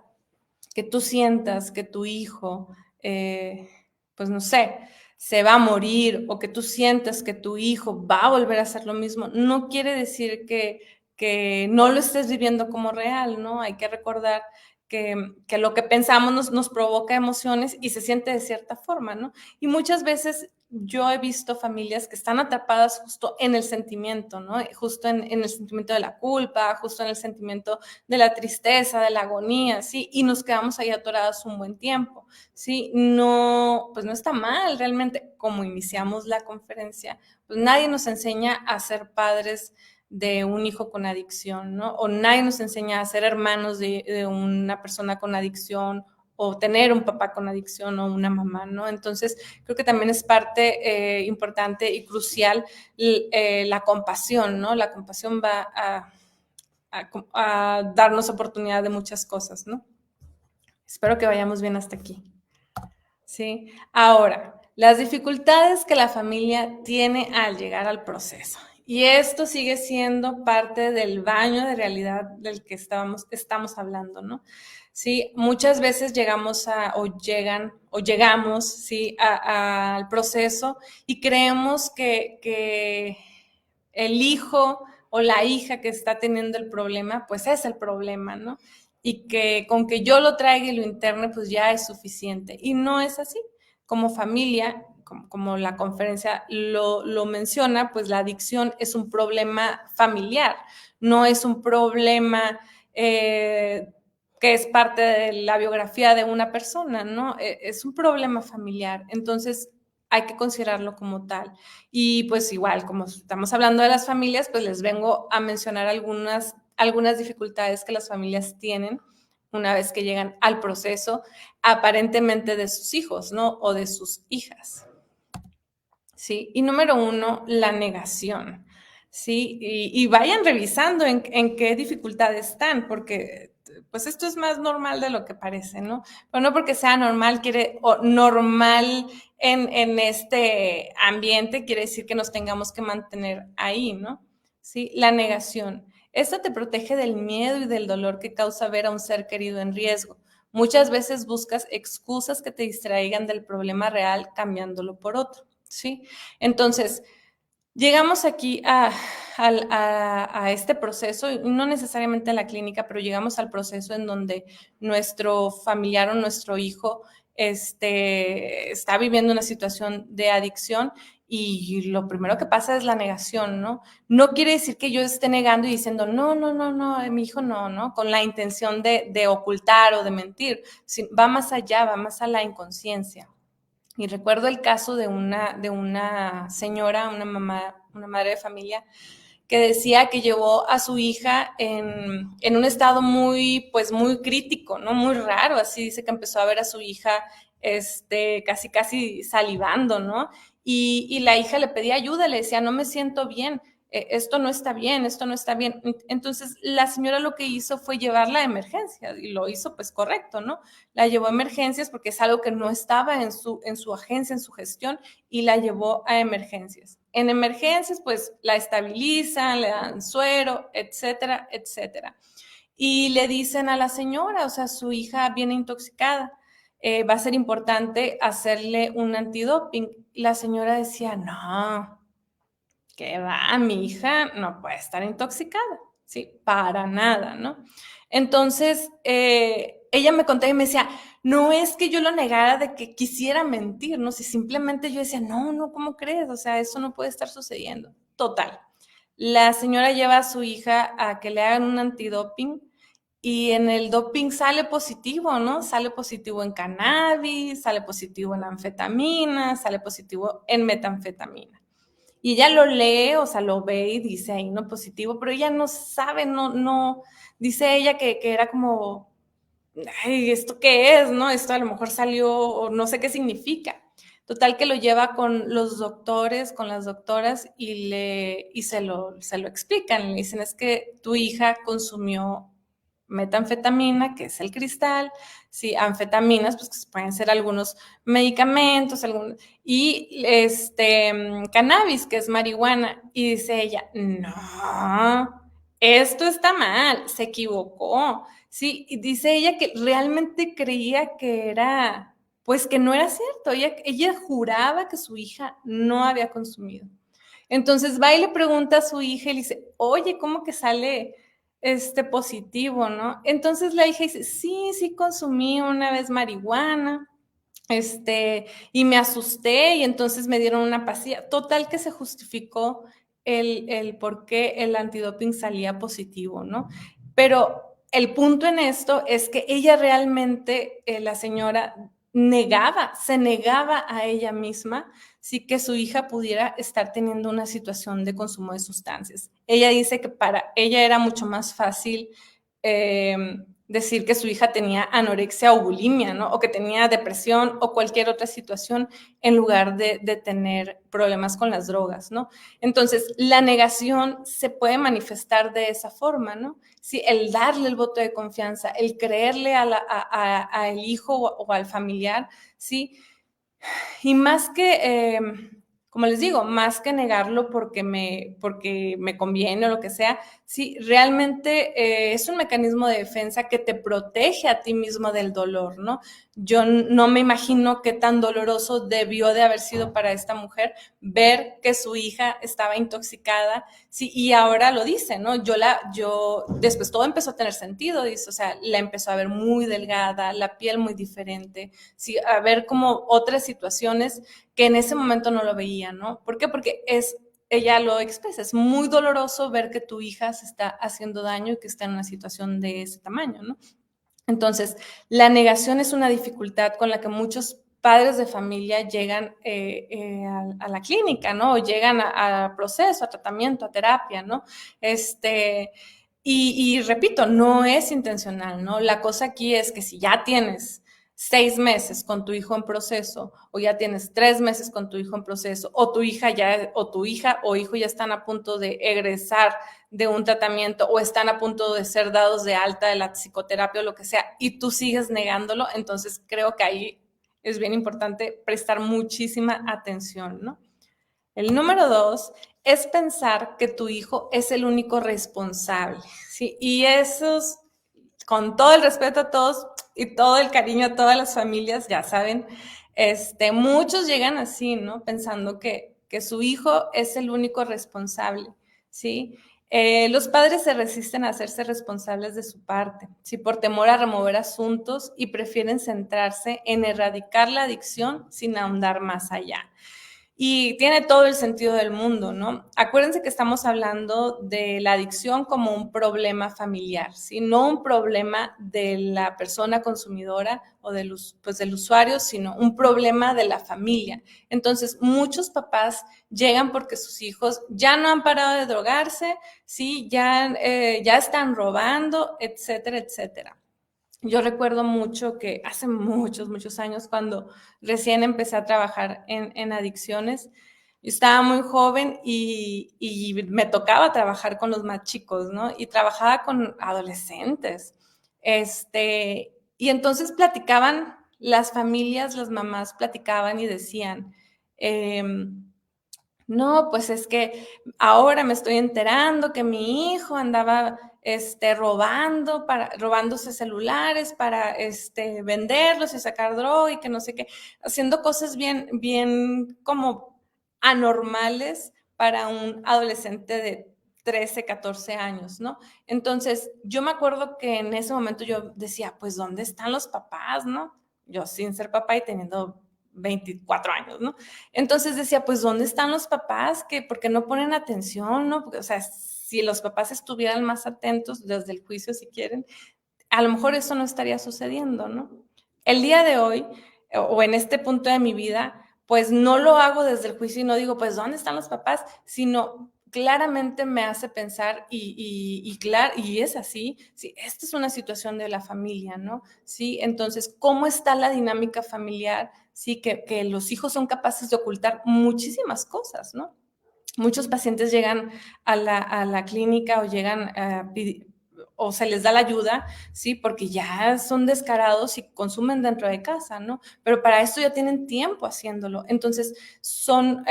que tú sientas que tu hijo, pues no sé, se va a morir o que tú sientas que tu hijo va a volver a hacer lo mismo, no quiere decir que no lo estés viviendo como real, ¿no? Hay que recordar que lo que pensamos nos provoca emociones y se siente de cierta forma, ¿no? Y muchas veces yo he visto familias que están atrapadas justo en el sentimiento, ¿no? Justo en el sentimiento de la culpa, justo en el sentimiento de la tristeza, de la agonía, ¿sí? Y nos quedamos ahí atoradas un buen tiempo, ¿sí? No, pues no está mal realmente, como iniciamos la conferencia, pues nadie nos enseña a ser padres de un hijo con adicción, ¿no? O nadie nos enseña a ser hermanos de una persona con adicción o tener un papá con adicción o una mamá, ¿no? Entonces, creo que también es parte importante y crucial la compasión, ¿no? La compasión va a darnos oportunidad de muchas cosas, ¿no? Espero que vayamos bien hasta aquí. ¿Sí? Ahora, las dificultades que la familia tiene al llegar al proceso. Y esto sigue siendo parte del baño de realidad del que estamos hablando, ¿no? Sí, muchas veces llegamos o llegamos, ¿sí? Al proceso y creemos que el hijo o la hija que está teniendo el problema, pues es el problema, ¿no? Y que con que yo lo traiga y lo interne, pues ya es suficiente. Y no es así. Como familia, como la conferencia lo menciona, pues la adicción es un problema familiar, no es un problema que es parte de la biografía de una persona, ¿no? Es un problema familiar. Entonces, hay que considerarlo como tal. Y pues igual, como estamos hablando de las familias, pues les vengo a mencionar algunas dificultades que las familias tienen una vez que llegan al proceso aparentemente de sus hijos, ¿no? O de sus hijas. ¿Sí? Y número 1, la negación. ¿sí? Y vayan revisando en qué dificultades están, porque pues esto es más normal de lo que parece, ¿no? Pero no porque sea normal, o normal en este ambiente, quiere decir que nos tengamos que mantener ahí, ¿no? ¿Sí? La negación. Esto te protege del miedo y del dolor que causa ver a un ser querido en riesgo. Muchas veces buscas excusas que te distraigan del problema real cambiándolo por otro, ¿sí? Entonces, llegamos aquí a este proceso, y no necesariamente a la clínica, pero llegamos al proceso en donde nuestro familiar o nuestro hijo está viviendo una situación de adicción y lo primero que pasa es la negación, ¿no? No quiere decir que yo esté negando y diciendo, no, no, no, no, mi hijo no, ¿no? Con la intención de ocultar o de mentir. Va más allá, va más a la inconsciencia. Y recuerdo el caso de una señora, una mamá, una madre de familia, que decía que llevó a su hija en un estado muy, pues muy crítico, ¿no? Muy raro, así dice que empezó a ver a su hija casi, casi salivando, ¿no? Y la hija le pedía ayuda, le decía, no me siento bien, esto no está bien, esto no está bien. Entonces la señora lo que hizo fue llevarla a emergencias y lo hizo pues correcto, ¿no? La llevó a emergencias porque es algo que no estaba en su agencia, en su gestión, y la llevó a emergencias. En emergencias, pues la estabilizan, le dan suero, etcétera, etcétera. Y le dicen a la señora, o sea, su hija viene intoxicada, va a ser importante hacerle un antidoping. La señora decía, no, que va, mi hija no puede estar intoxicada, ¿sí? Para nada, ¿no? Entonces, ella me contaba y me decía, no es que yo lo negara de que quisiera mentir, ¿no? Si simplemente yo decía, no, no, ¿cómo crees? O sea, eso no puede estar sucediendo. Total. La señora lleva a su hija a que le hagan un antidoping y en el doping sale positivo, ¿no? Sale positivo en cannabis, sale positivo en anfetamina, sale positivo en metanfetamina. Y ella lo lee, o sea, lo ve y dice ahí no positivo, pero ella no sabe, no, dice ella que era como, ay, ¿esto qué es? ¿No? Esto a lo mejor salió o no sé qué significa. Total que lo lleva con los doctores, con las doctoras y se lo explican. Le dicen, es que tu hija consumió metanfetamina, que es el cristal, sí, anfetaminas, pues que pueden ser algunos medicamentos, y cannabis, que es marihuana. Y dice ella, no, esto está mal, se equivocó. Sí, y dice ella que realmente creía que era, pues que no era cierto. Ella juraba que su hija no había consumido. Entonces va y le pregunta a su hija y le dice, oye, ¿cómo que sale positivo, no? Entonces la hija dice, sí, sí consumí una vez marihuana, y me asusté y entonces me dieron una pastilla. Total que se justificó el por qué el antidoping salía positivo, ¿no? Pero el punto en esto es que ella realmente, la señora, se negaba a ella misma, sí que su hija pudiera estar teniendo una situación de consumo de sustancias. Ella dice que para ella era mucho más fácil eh, decir que su hija tenía anorexia o bulimia, ¿no? O que tenía depresión o cualquier otra situación en lugar de tener problemas con las drogas, ¿no? Entonces, la negación se puede manifestar de esa forma, ¿no? Sí, el darle el voto de confianza, el creerle al hijo o al familiar, ¿sí? Y más que, como les digo, más que negarlo porque me conviene o lo que sea, sí, realmente es un mecanismo de defensa que te protege a ti mismo del dolor, ¿no? Yo no me imagino qué tan doloroso debió de haber sido para esta mujer ver que su hija estaba intoxicada, sí, y ahora lo dice, ¿no? Después todo empezó a tener sentido, dice, o sea, la empezó a ver muy delgada, la piel muy diferente, sí, a ver como otras situaciones que en ese momento no lo veía, ¿no? ¿Por qué? Porque ella lo expresa, es muy doloroso ver que tu hija se está haciendo daño y que está en una situación de ese tamaño, ¿no? Entonces, la negación es una dificultad con la que muchos padres de familia llegan a la clínica, ¿no? O llegan a proceso, a tratamiento, a terapia, ¿no? Y repito, no es intencional, ¿no? La cosa aquí es que si ya tienes 6 meses con tu hijo en proceso, o ya tienes 3 meses con tu hijo en proceso, o tu hija o hijo ya están a punto de egresar de un tratamiento o están a punto de ser dados de alta de la psicoterapia o lo que sea, y tú sigues negándolo, entonces creo que ahí es bien importante prestar muchísima atención, ¿no? El número 2 es pensar que tu hijo es el único responsable, ¿sí? Y esos, con todo el respeto a todos y todo el cariño a todas las familias, ya saben, muchos llegan así, ¿no? Pensando que su hijo es el único responsable, ¿sí? Los padres se resisten a hacerse responsables de su parte, ¿sí? Por temor a remover asuntos y prefieren centrarse en erradicar la adicción sin ahondar más allá. Y tiene todo el sentido del mundo, ¿no? Acuérdense que estamos hablando de la adicción como un problema familiar, ¿sí? No un problema de la persona consumidora o del usuario, sino un problema de la familia. Entonces, muchos papás llegan porque sus hijos ya no han parado de drogarse, ¿sí? Ya están robando, etcétera, etcétera. Yo recuerdo mucho que hace muchos, muchos años, cuando recién empecé a trabajar en adicciones, yo estaba muy joven y me tocaba trabajar con los más chicos, ¿no? Y trabajaba con adolescentes. Y entonces platicaban, las familias, las mamás platicaban y decían, no, pues es que ahora me estoy enterando que mi hijo andaba robándose celulares para venderlos y sacar droga y que no sé qué, haciendo cosas bien, bien como anormales para un adolescente de 13, 14 años, ¿no? Entonces, yo me acuerdo que en ese momento yo decía, pues, ¿dónde están los papás, no? Yo sin ser papá y teniendo 24 años, ¿no? Entonces decía, pues, ¿dónde están los papás? ¿Por qué no ponen atención, no? Porque, o sea, si los papás estuvieran más atentos desde el juicio, si quieren, a lo mejor eso no estaría sucediendo, ¿no? El día de hoy, o en este punto de mi vida, pues no lo hago desde el juicio y no digo, pues, ¿dónde están los papás? Sino claramente me hace pensar y es así, sí, esta es una situación de la familia, ¿no? Sí, entonces, ¿cómo está la dinámica familiar? Sí, que los hijos son capaces de ocultar muchísimas cosas, ¿no? Muchos pacientes llegan a la clínica o llegan o se les da la ayuda, ¿sí? Porque ya son descarados y consumen dentro de casa, ¿no? Pero para esto ya tienen tiempo haciéndolo. Entonces, son...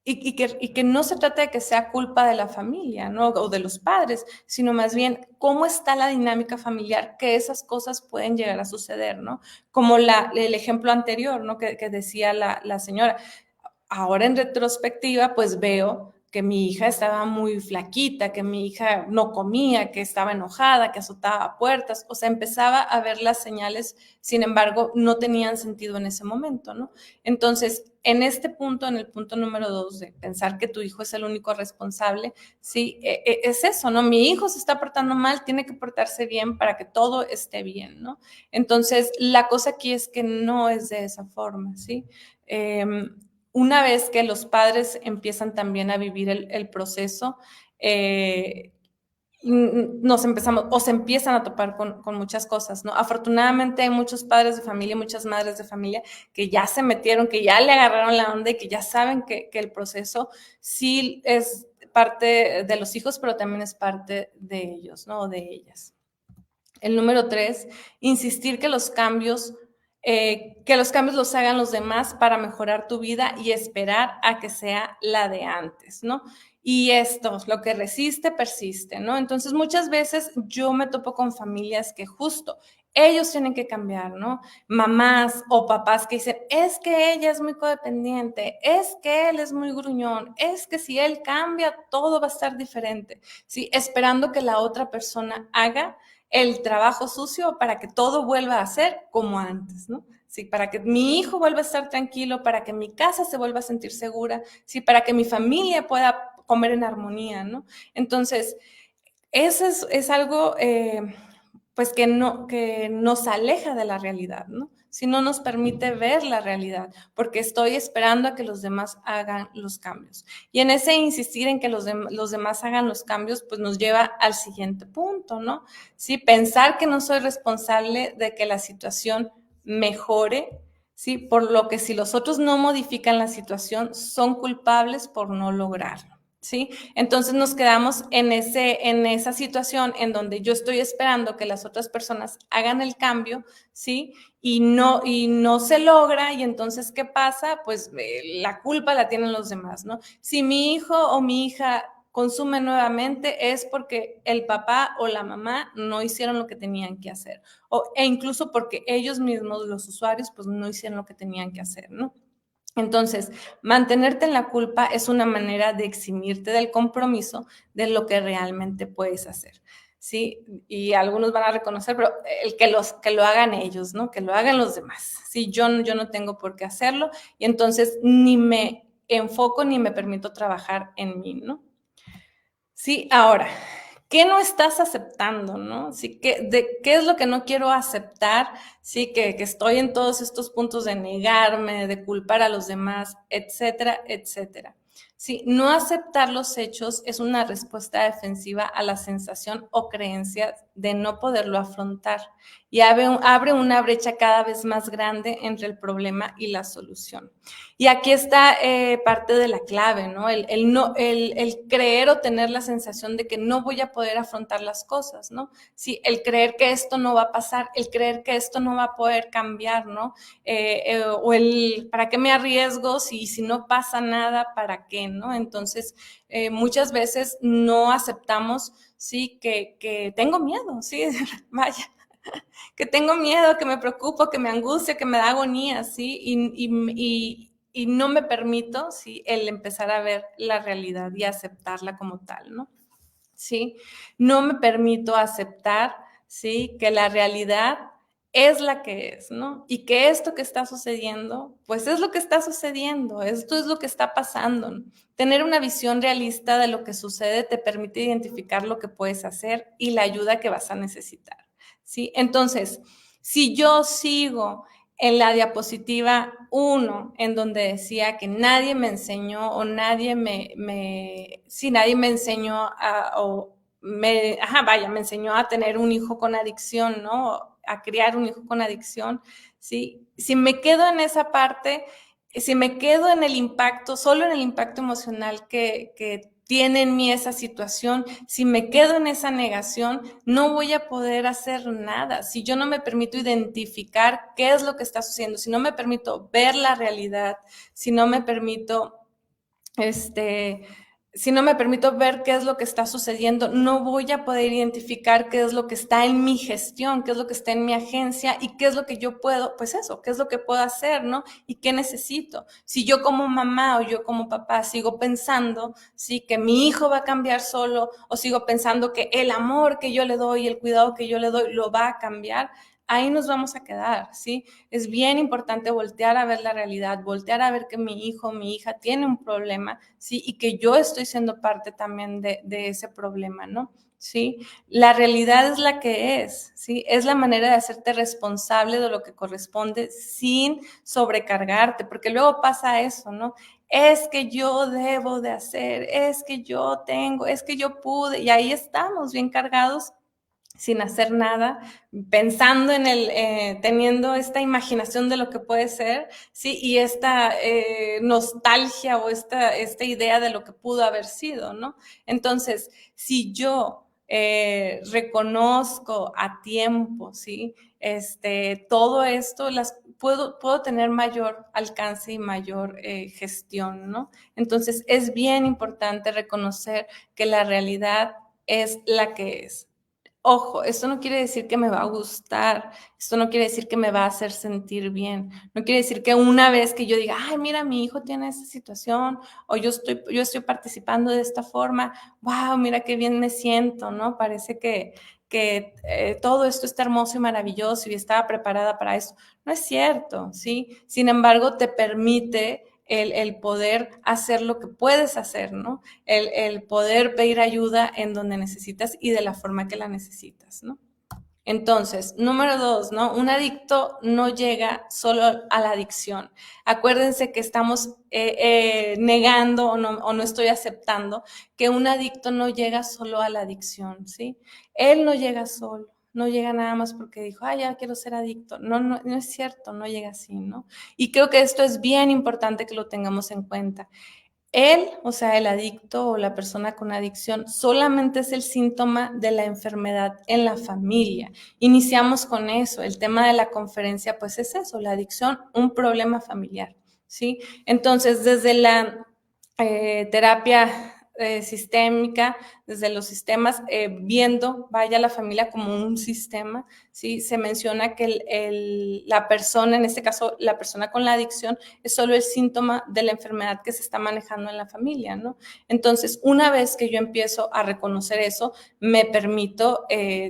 y que no se trata de que sea culpa de la familia, ¿no? O de los padres, sino más bien cómo está la dinámica familiar, que esas cosas pueden llegar a suceder, ¿no? Como el ejemplo anterior, ¿no? Que decía la señora. Ahora en retrospectiva, pues veo que mi hija estaba muy flaquita, que mi hija no comía, que estaba enojada, que azotaba puertas, o sea, empezaba a ver las señales, sin embargo, no tenían sentido en ese momento, ¿no? Entonces, en este punto, en el punto número 2, de pensar que tu hijo es el único responsable, sí, es eso, ¿no? Mi hijo se está portando mal, tiene que portarse bien para que todo esté bien, ¿no? Entonces, la cosa aquí es que no es de esa forma, ¿sí? Una vez que los padres empiezan también a vivir el proceso, nos empezamos o se empiezan a topar con muchas cosas, ¿no? Afortunadamente hay muchos padres de familia, muchas madres de familia que ya se metieron, que ya le agarraron la onda y que ya saben que el proceso sí es parte de los hijos, pero también es parte de ellos, ¿no? O de ellas. El número 3, insistir que los cambios los hagan los demás para mejorar tu vida y esperar a que sea la de antes, ¿no? Y esto, lo que resiste, persiste, ¿no? Entonces, muchas veces yo me topo con familias que justo ellos tienen que cambiar, ¿no? Mamás o papás que dicen, es que ella es muy codependiente, es que él es muy gruñón, es que si él cambia, todo va a estar diferente, ¿sí? Esperando que la otra persona haga el trabajo sucio para que todo vuelva a ser como antes, ¿no? Sí, para que mi hijo vuelva a estar tranquilo, para que mi casa se vuelva a sentir segura, sí, para que mi familia pueda comer en armonía, ¿no? Entonces, eso es algo, pues, que nos aleja de la realidad, ¿no? si no nos permite ver la realidad, porque estoy esperando a que los demás hagan los cambios. Y en ese insistir en que los demás hagan los cambios, pues nos lleva al siguiente punto, ¿no? Sí, pensar que no soy responsable de que la situación mejore, ¿sí? Por lo que si los otros no modifican la situación, son culpables por no lograrlo, ¿sí? Entonces nos quedamos en esa situación en donde yo estoy esperando que las otras personas hagan el cambio, ¿sí? Y no se logra, y entonces, ¿qué pasa? Pues la culpa la tienen los demás, ¿no? Si mi hijo o mi hija consume nuevamente es porque el papá o la mamá no hicieron lo que tenían que hacer, e incluso porque ellos mismos, los usuarios, pues no hicieron lo que tenían que hacer, ¿no? Entonces, mantenerte en la culpa es una manera de eximirte del compromiso de lo que realmente puedes hacer, ¿sí? Y algunos van a reconocer, pero que lo hagan ellos, ¿no? Que lo hagan los demás, ¿sí? Yo no tengo por qué hacerlo, y entonces ni me enfoco ni me permito trabajar en mí, ¿no? Sí, ahora, ¿qué no estás aceptando, no? Sí, ¿qué es lo que no quiero aceptar? Sí, que estoy en todos estos puntos de negarme, de culpar a los demás, etcétera, etcétera. Sí, no aceptar los hechos es una respuesta defensiva a la sensación o creencia de no poderlo afrontar, y abre una brecha cada vez más grande entre el problema y la solución. Y aquí está parte de la clave, ¿no? El creer o tener la sensación de que no voy a poder afrontar las cosas, ¿no? Sí, el creer que esto no va a pasar, el creer que esto no va a poder cambiar, ¿no? O ¿para qué me arriesgo si no pasa nada? ¿Para qué, no? Entonces, muchas veces no aceptamos, sí, que tengo miedo, sí, vaya, que tengo miedo, que me preocupo, que me angustia, que me da agonía, ¿sí? Y no me permito, ¿sí? El empezar a ver la realidad y aceptarla como tal, ¿no? ¿Sí? No me permito aceptar, ¿sí? Que la realidad es la que es, ¿no? Y que esto que está sucediendo, pues es lo que está sucediendo, esto es lo que está pasando, ¿no? Tener una visión realista de lo que sucede te permite identificar lo que puedes hacer y la ayuda que vas a necesitar, ¿sí? Entonces, si yo sigo en la diapositiva 1, en donde decía que nadie me enseñó o nadie nadie me enseñó me enseñó a tener un hijo con adicción, ¿no? A criar un hijo con adicción, ¿sí? Si me quedo en esa parte, si me quedo en el impacto, solo en el impacto emocional que tiene en mí esa situación, si me quedo en esa negación, no voy a poder hacer nada. Si yo no me permito identificar qué es lo que está sucediendo, si no me permito ver la realidad, si no me permito si no me permito ver qué es lo que está sucediendo, no voy a poder identificar qué es lo que está en mi gestión, qué es lo que está en mi agencia y qué es lo que yo puedo, pues eso, qué es lo que puedo hacer, ¿no? Y qué necesito. Si yo como mamá o yo como papá sigo pensando, sí, que mi hijo va a cambiar solo, o sigo pensando que el amor que yo le doy, el cuidado que yo le doy, lo va a cambiar, ahí nos vamos a quedar, ¿sí? Es bien importante voltear a ver la realidad, voltear a ver que mi hijo, mi hija tiene un problema, ¿sí? Y que yo estoy siendo parte también de ese problema, ¿no? ¿Sí? La realidad es la que es, ¿sí? Es la manera de hacerte responsable de lo que corresponde sin sobrecargarte, porque luego pasa eso, ¿no? Es que yo debo de hacer, es que yo tengo, es que yo pude, y ahí estamos bien cargados sin hacer nada, pensando teniendo esta imaginación de lo que puede ser, ¿sí? Y esta nostalgia o esta idea de lo que pudo haber sido, ¿no? Entonces, si yo reconozco a tiempo, ¿sí? Todo esto, puedo tener mayor alcance y mayor gestión, ¿no? Entonces, es bien importante reconocer que la realidad es la que es. Ojo, esto no quiere decir que me va a gustar, esto no quiere decir que me va a hacer sentir bien, no quiere decir que una vez que yo diga, ay, mira, mi hijo tiene esta situación, o yo estoy participando de esta forma, wow, mira qué bien me siento, ¿no? Parece que todo esto está hermoso y maravilloso y estaba preparada para eso. No es cierto, ¿sí? Sin embargo, te permite el poder hacer lo que puedes hacer, ¿no? El poder pedir ayuda en donde necesitas y de la forma que la necesitas, ¿no? Entonces, número 2, ¿no? Un adicto no llega solo a la adicción. Acuérdense que estamos negando o no estoy aceptando que un adicto no llega solo a la adicción, ¿sí? Él no llega solo, no llega nada más porque dijo, ya quiero ser adicto. No, no, no es cierto, no llega así, ¿no? Y creo que esto es bien importante que lo tengamos en cuenta. Él, o sea, el adicto o la persona con adicción, solamente es el síntoma de la enfermedad en la familia. Iniciamos con eso. El tema de la conferencia, pues es eso, la adicción, un problema familiar, ¿sí? Entonces, desde la terapia sistémica, desde los sistemas, viendo, vaya la familia como un sistema, ¿sí? Se menciona que la persona, en este caso, la persona con la adicción, es solo el síntoma de la enfermedad que se está manejando en la familia, ¿no? Entonces, una vez que yo empiezo a reconocer eso, me permito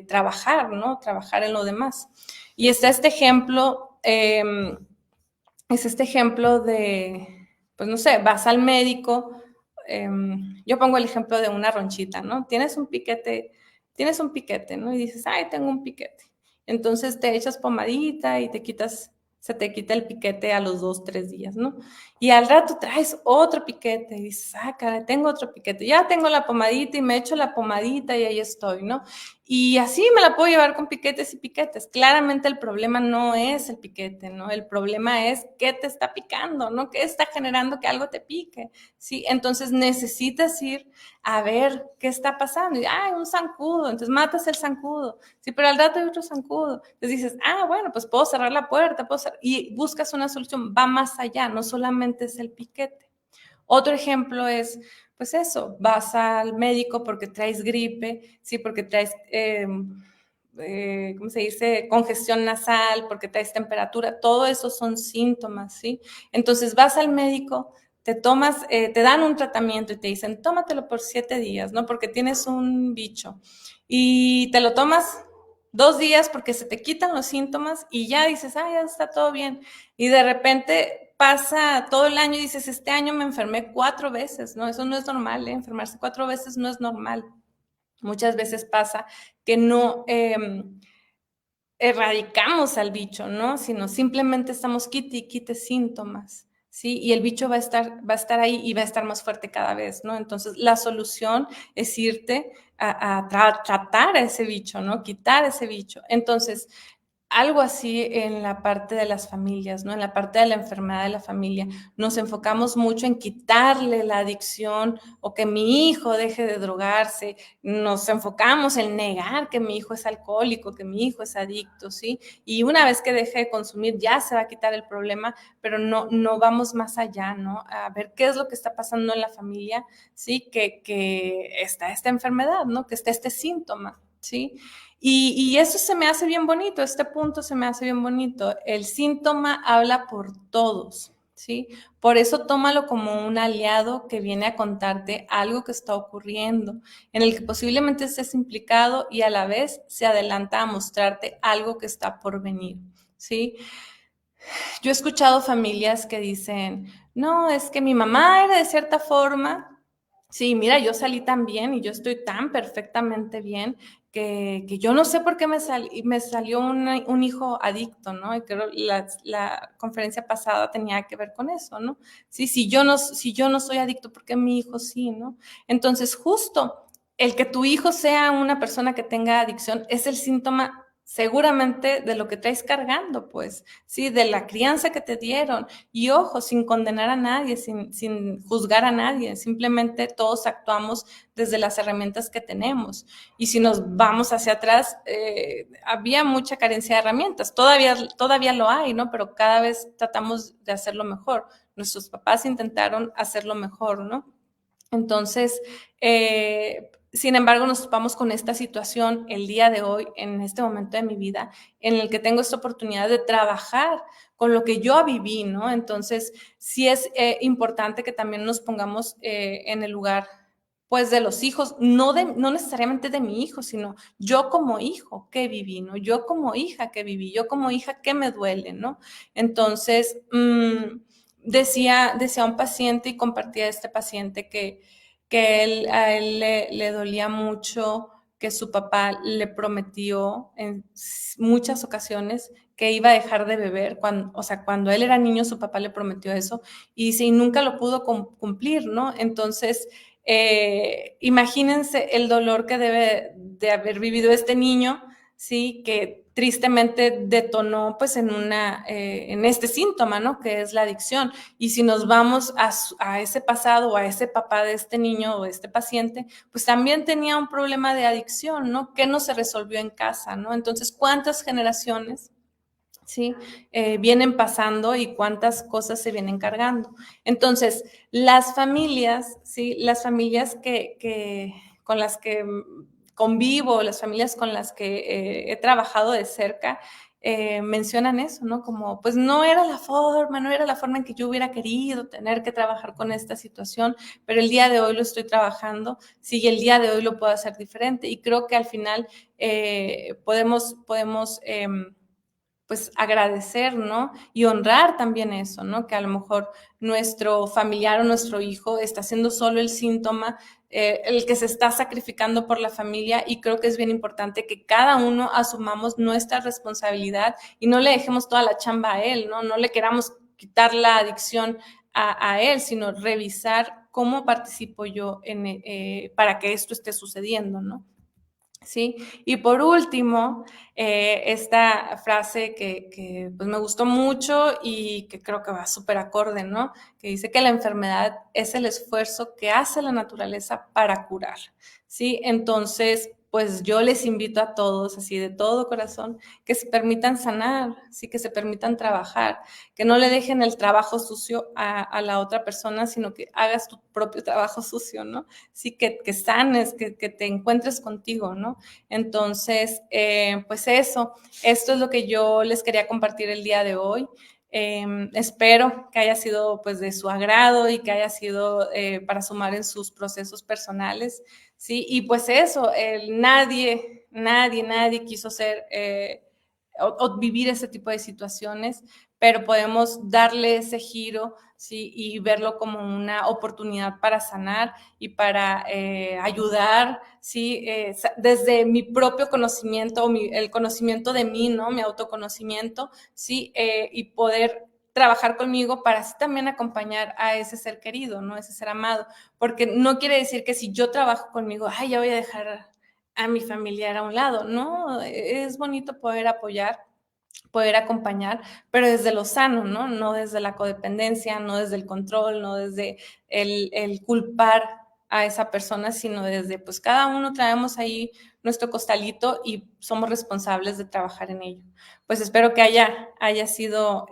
trabajar, ¿no? Trabajar en lo demás. Y está este ejemplo, es este ejemplo de, pues no sé, vas al médico, yo pongo el ejemplo de una ronchita, ¿no? Tienes un piquete, ¿no? Y dices, ay, tengo un piquete. Entonces te echas pomadita y se te quita el piquete a los 2, 3 días, ¿no? Y al rato traes otro piquete y dices, caray, tengo otro piquete. Ya tengo la pomadita y me echo la pomadita y ahí estoy, ¿no? Y así me la puedo llevar con piquetes y piquetes. Claramente el problema no es el piquete, ¿no? El problema es qué te está picando, ¿no? ¿Qué está generando que algo te pique? ¿Sí? Entonces necesitas ir a ver qué está pasando. Y, un zancudo, entonces matas el zancudo. Sí, pero al rato hay otro zancudo. Entonces dices, bueno, pues puedo cerrar la puerta, y buscas una solución, va más allá, no solamente es el piquete. Otro ejemplo es, pues eso, vas al médico porque traes gripe, sí, porque traes, ¿cómo se dice? Congestión nasal, porque traes temperatura, todo eso son síntomas, ¿sí? Entonces vas al médico, te dan un tratamiento y te dicen, tómatelo por 7 días, ¿no? Porque tienes un bicho. Y te lo tomas 2 días porque se te quitan los síntomas y ya dices, ya está todo bien. Y de repente pasa todo el año y dices, este año me enfermé 4 veces, ¿no? Eso no es normal, ¿eh? Enfermarse 4 veces no es normal. Muchas veces pasa que no erradicamos al bicho, ¿no? Sino simplemente estamos quite y quite síntomas, ¿sí? Y el bicho va a estar ahí y va a estar más fuerte cada vez, ¿no? Entonces, la solución es irte a tratar a ese bicho, ¿no? Quitar ese bicho. Entonces, algo así en la parte de las familias, ¿no? En la parte de la enfermedad de la familia. Nos enfocamos mucho en quitarle la adicción o que mi hijo deje de drogarse. Nos enfocamos en negar que mi hijo es alcohólico, que mi hijo es adicto, ¿sí? Y una vez que deje de consumir ya se va a quitar el problema, pero no vamos más allá, ¿no? A ver qué es lo que está pasando en la familia, ¿sí? Que está esta enfermedad, ¿no? Que está este síntoma, ¿sí? Y eso se me hace bien bonito, este punto se me hace bien bonito. El síntoma habla por todos, ¿sí? Por eso tómalo como un aliado que viene a contarte algo que está ocurriendo, en el que posiblemente estés implicado y a la vez se adelanta a mostrarte algo que está por venir, ¿sí? Yo he escuchado familias que dicen, no, es que mi mamá era de cierta forma. Sí, mira, yo salí tan bien y yo estoy tan perfectamente bien que yo no sé por qué me salió un hijo adicto, ¿no? Y creo la conferencia pasada tenía que ver con eso, ¿no? Sí, si yo no soy adicto, ¿por qué mi hijo sí, no? Entonces, justo el que tu hijo sea una persona que tenga adicción es el síntoma seguramente de lo que traes cargando, pues, sí, de la crianza que te dieron. Y ojo, sin condenar a nadie, sin juzgar a nadie, simplemente todos actuamos desde las herramientas que tenemos. Y si nos vamos hacia atrás, había mucha carencia de herramientas, todavía lo hay, ¿no? Pero cada vez tratamos de hacerlo mejor. Nuestros papás intentaron hacerlo mejor, ¿no? Entonces, sin embargo, nos topamos con esta situación el día de hoy, en este momento de mi vida, en el que tengo esta oportunidad de trabajar con lo que yo viví, ¿no? Entonces, sí es importante que también nos pongamos en el lugar, pues, de los hijos, no necesariamente de mi hijo, sino yo como hijo, ¿qué viví, no? Yo como hija, ¿qué viví? Yo como hija, ¿qué me duele, no? Entonces, decía un paciente y compartía este paciente que a él le dolía mucho que su papá le prometió en muchas ocasiones que iba a dejar de beber. Cuando él era niño, su papá le prometió eso y dice, y nunca lo pudo cumplir, ¿no? Entonces, imagínense el dolor que debe de haber vivido este niño, sí, que tristemente detonó pues en este síntoma, ¿no? Que es la adicción. Y si nos vamos a ese pasado o a ese papá de este niño o este paciente, pues también tenía un problema de adicción, ¿no? Que no se resolvió en casa, ¿no? Entonces, ¿cuántas generaciones, sí, vienen pasando y cuántas cosas se vienen cargando? Entonces, las familias, sí, las familias con las que convivo, las familias con las que he trabajado de cerca, mencionan eso, ¿no? Como, pues no era la forma en que yo hubiera querido tener que trabajar con esta situación, pero el día de hoy lo estoy trabajando, sí, y el día de hoy lo puedo hacer diferente. Y creo que al final podemos pues agradecer, ¿no? Y honrar también eso, ¿no? Que a lo mejor nuestro familiar o nuestro hijo está siendo solo el síntoma, el que se está sacrificando por la familia, y creo que es bien importante que cada uno asumamos nuestra responsabilidad y no le dejemos toda la chamba a él, ¿no? No le queramos quitar la adicción a él, sino revisar cómo participo yo para que esto esté sucediendo, ¿no? Sí, y por último, esta frase que pues me gustó mucho y que creo que va súper acorde, ¿no? Que dice que la enfermedad es el esfuerzo que hace la naturaleza para curar, ¿sí? Entonces, pues yo les invito a todos, así de todo corazón, que se permitan sanar, sí, que se permitan trabajar, que no le dejen el trabajo sucio a la otra persona, sino que hagas tu propio trabajo sucio, ¿no? Sí, que sanes, que te encuentres contigo, ¿no? Entonces, pues esto es lo que yo les quería compartir el día de hoy. Espero que haya sido pues de su agrado y que haya sido para sumar en sus procesos personales, ¿sí? Y pues eso, nadie quiso ser o vivir ese tipo de situaciones, pero podemos darle ese giro, ¿sí? Y verlo como una oportunidad para sanar y para ayudar, ¿sí? Desde mi propio conocimiento, el conocimiento de mí, ¿no? Mi autoconocimiento, ¿sí? Y poder trabajar conmigo para así también acompañar a ese ser querido, ¿no? Ese ser amado, porque no quiere decir que si yo trabajo conmigo, ay, ya voy a dejar a mi familiar a un lado, ¿no? Es bonito poder apoyar, poder acompañar, pero desde lo sano, ¿no? No desde la codependencia, no desde el control, no desde el culpar a esa persona, sino desde, pues cada uno traemos ahí nuestro costalito y somos responsables de trabajar en ello. Pues espero que haya sido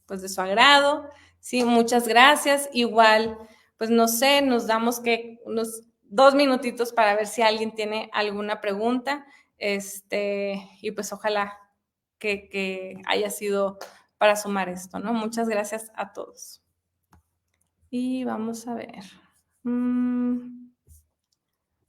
pues de su agrado, sí, muchas gracias. Igual, pues no sé, nos damos que unos 2 minutitos para ver si alguien tiene alguna pregunta, y pues ojalá que haya sido para sumar esto, ¿no? Muchas gracias a todos. Y vamos a ver.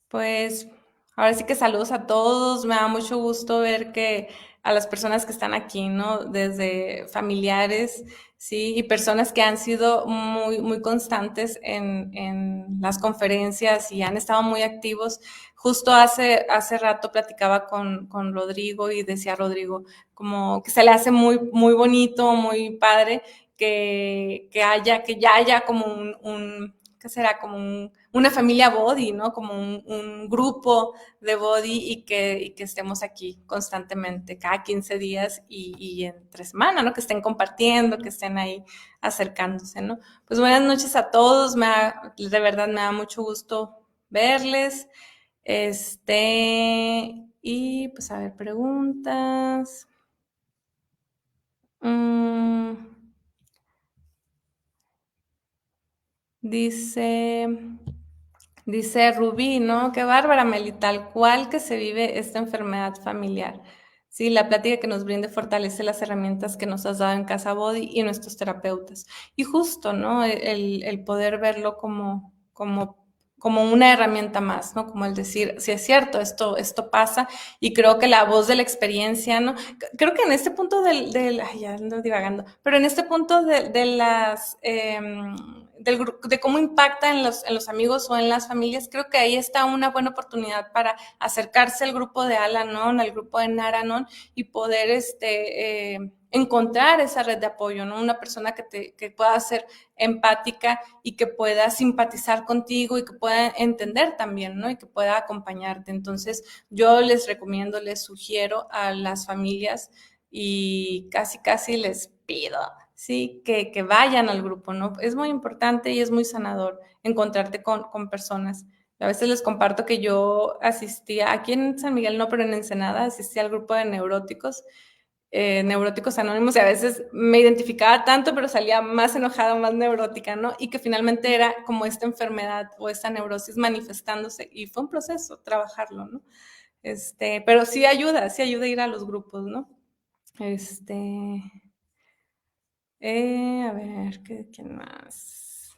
Pues ahora sí que saludos a todos. Me da mucho gusto ver que a las personas que están aquí, ¿no? Desde familiares, sí, y personas que han sido muy, muy constantes en las conferencias y han estado muy activos. Justo hace rato platicaba con Rodrigo y decía Rodrigo como que se le hace muy, muy bonito, muy padre que ya haya como ¿qué será? Como una familia body, ¿no? Como un grupo de body y que estemos aquí constantemente, cada 15 días y entre semana, ¿no? Que estén compartiendo, que estén ahí acercándose, ¿no? Pues buenas noches a todos, de verdad me da mucho gusto verles. Y pues a ver, preguntas. Dice, dice Rubí, ¿no? Qué bárbara, Meli, tal cual que se vive esta enfermedad familiar. Sí, la plática que nos brinde fortalece las herramientas que nos has dado en Casa Body y nuestros terapeutas. Y justo, ¿no? El poder verlo como una herramienta más, ¿no? Como el decir, sí es cierto, esto pasa, y creo que la voz de la experiencia, ¿no? Creo que en este punto ay, ya ando divagando, pero en este punto de de cómo impacta en los amigos o en las familias, creo que ahí está una buena oportunidad para acercarse al grupo de Al-Anon, al grupo de Nar-Anon y poder encontrar esa red de apoyo, ¿no? Una persona que pueda ser empática y que pueda simpatizar contigo y que pueda entender también, ¿no? Y que pueda acompañarte. Entonces, yo les recomiendo, les sugiero a las familias y casi les pido, sí, que vayan al grupo, ¿no? Es muy importante y es muy sanador encontrarte con personas. A veces les comparto que yo asistía, aquí en San Miguel no, pero en Ensenada, asistía al grupo de neuróticos anónimos, y a veces me identificaba tanto, pero salía más enojada, más neurótica, ¿no? Y que finalmente era como esta enfermedad o esta neurosis manifestándose, y fue un proceso trabajarlo, ¿no? Pero sí ayuda a ir a los grupos, ¿no? A ver, ¿quién más?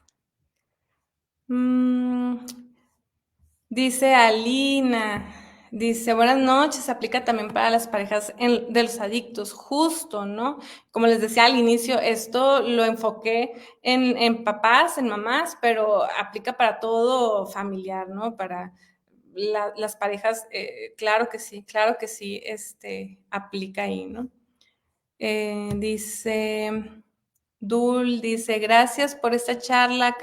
Dice Alina, dice, buenas noches, aplica también para las parejas de los adictos, justo, ¿no? Como les decía al inicio, esto lo enfoqué en papás, en mamás, pero aplica para todo familiar, ¿no? Para las parejas, claro que sí, aplica ahí, ¿no? Dice Dul, dice, gracias por esta charla,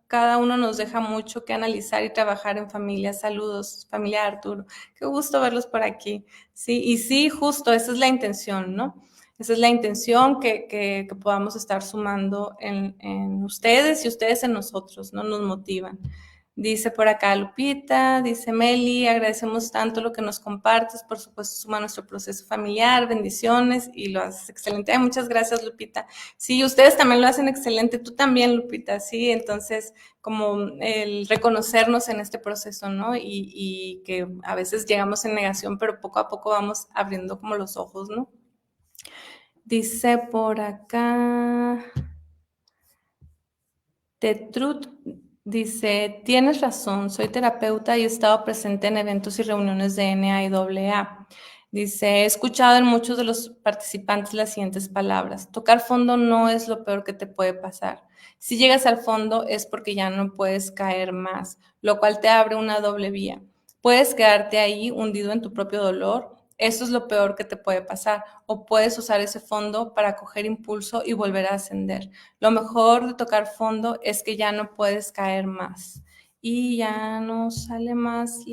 cada uno nos deja mucho que analizar y trabajar en familia. Saludos, familia Arturo. Qué gusto verlos por aquí. Sí, y sí, justo, esa es la intención, ¿no? Esa es la intención que podamos estar sumando en ustedes y ustedes en nosotros, ¿no? Nos motivan. Dice por acá Lupita, dice Meli, agradecemos tanto lo que nos compartes, por supuesto suma nuestro proceso familiar, bendiciones y lo haces excelente. Ay, muchas gracias Lupita. Sí, ustedes también lo hacen excelente, tú también Lupita, sí, entonces como el reconocernos en este proceso, ¿no? Y que a veces llegamos en negación, pero poco a poco vamos abriendo como los ojos, ¿no? Dice por acá Truth. Dice, tienes razón, soy terapeuta y he estado presente en eventos y reuniones de NA y AA. Dice, he escuchado en muchos de los participantes las siguientes palabras. Tocar fondo no es lo peor que te puede pasar. Si llegas al fondo es porque ya no puedes caer más, lo cual te abre una doble vía. Puedes quedarte ahí hundido en tu propio dolor. Eso es lo peor que te puede pasar. O puedes usar ese fondo para coger impulso y volver a ascender. Lo mejor de tocar fondo es que ya no puedes caer más. Y ya no sale más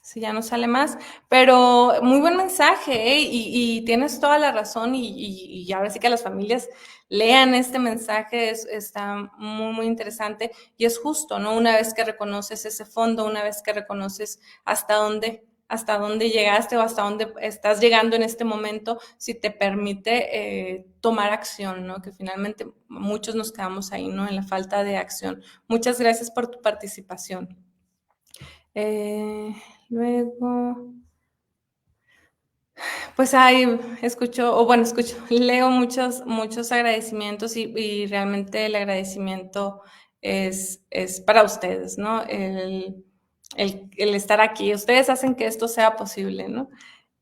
Sí, ya no sale más, pero muy buen mensaje, ¿eh? Y tienes toda la razón y ahora sí que las familias lean este mensaje, está muy interesante y es justo, ¿no? Una vez que reconoces ese fondo, una vez que reconoces hasta dónde llegaste o hasta dónde estás llegando en este momento, si te permite tomar acción, ¿no? Que finalmente muchos nos quedamos ahí, ¿no? En la falta de acción. Muchas gracias por tu participación. Luego, pues ahí leo muchos agradecimientos y realmente el agradecimiento es para ustedes, ¿no? El estar aquí. Ustedes hacen que esto sea posible, ¿no?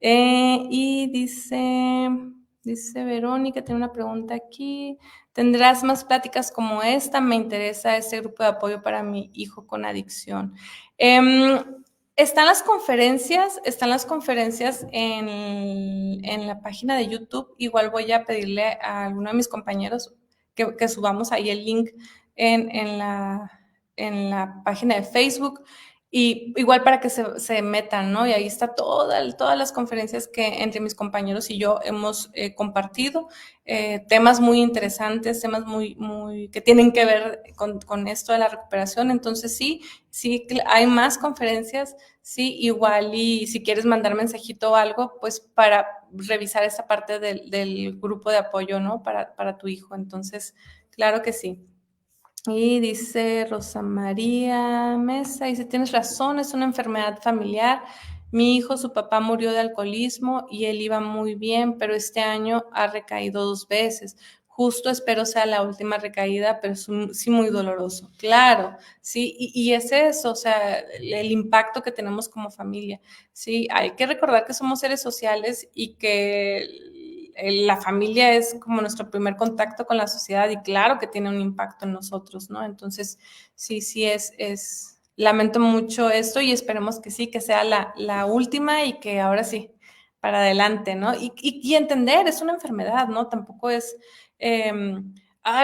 Y dice Verónica, tiene una pregunta aquí. ¿Tendrás más pláticas como esta? Me interesa este grupo de apoyo para mi hijo con adicción. Están las conferencias en la página de YouTube. Igual voy a pedirle a alguno de mis compañeros que subamos ahí el link en la página de Facebook. Y igual para que se metan, ¿no? Y ahí está todas las conferencias que entre mis compañeros y yo hemos compartido, temas muy interesantes, temas que tienen que ver con esto de la recuperación. Entonces sí, hay más conferencias, sí, igual y si quieres mandar mensajito o algo, pues para revisar esta parte del grupo de apoyo, ¿no? Para tu hijo. Entonces, claro que sí. Y dice Rosa María Mesa, dice, tienes razón, es una enfermedad familiar. Mi hijo, su papá murió de alcoholismo y él iba muy bien, pero este año ha recaído 2 veces. Justo espero sea la última recaída, pero sí muy doloroso. Claro, sí, y es eso, o sea, el impacto que tenemos como familia. Sí, hay que recordar que somos seres sociales y que la familia es como nuestro primer contacto con la sociedad y claro que tiene un impacto en nosotros, ¿no? Entonces, sí lamento mucho esto y esperemos que sí, que sea la última y que ahora sí, para adelante, ¿no? Y entender, es una enfermedad, ¿no? Tampoco es...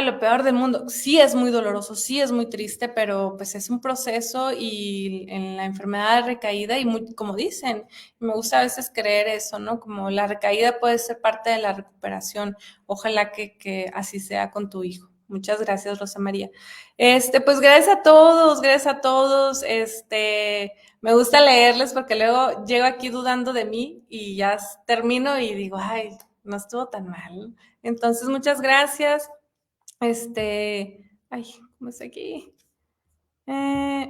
lo peor del mundo. Sí es muy doloroso, sí es muy triste, pero pues es un proceso y en la enfermedad recaída y muy, como dicen, me gusta a veces creer eso, ¿no? Como la recaída puede ser parte de la recuperación. Ojalá que así sea con tu hijo. Muchas gracias, Rosa María. Pues gracias a todos, gracias a todos. Me gusta leerles porque luego llego aquí dudando de mí y ya termino y digo, ay, no estuvo tan mal. Entonces, muchas gracias. Ay, ¿cómo está aquí?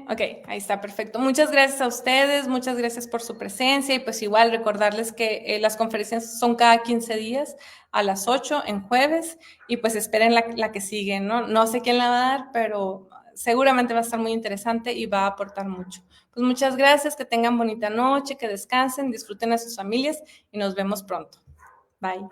Ok, ahí está, perfecto. Muchas gracias a ustedes, muchas gracias por su presencia y pues igual recordarles que las conferencias son cada 15 días a las 8 en jueves y pues esperen la que sigue, ¿no? No sé quién la va a dar, pero seguramente va a estar muy interesante y va a aportar mucho. Pues muchas gracias, que tengan bonita noche, que descansen, disfruten a sus familias y nos vemos pronto. Bye.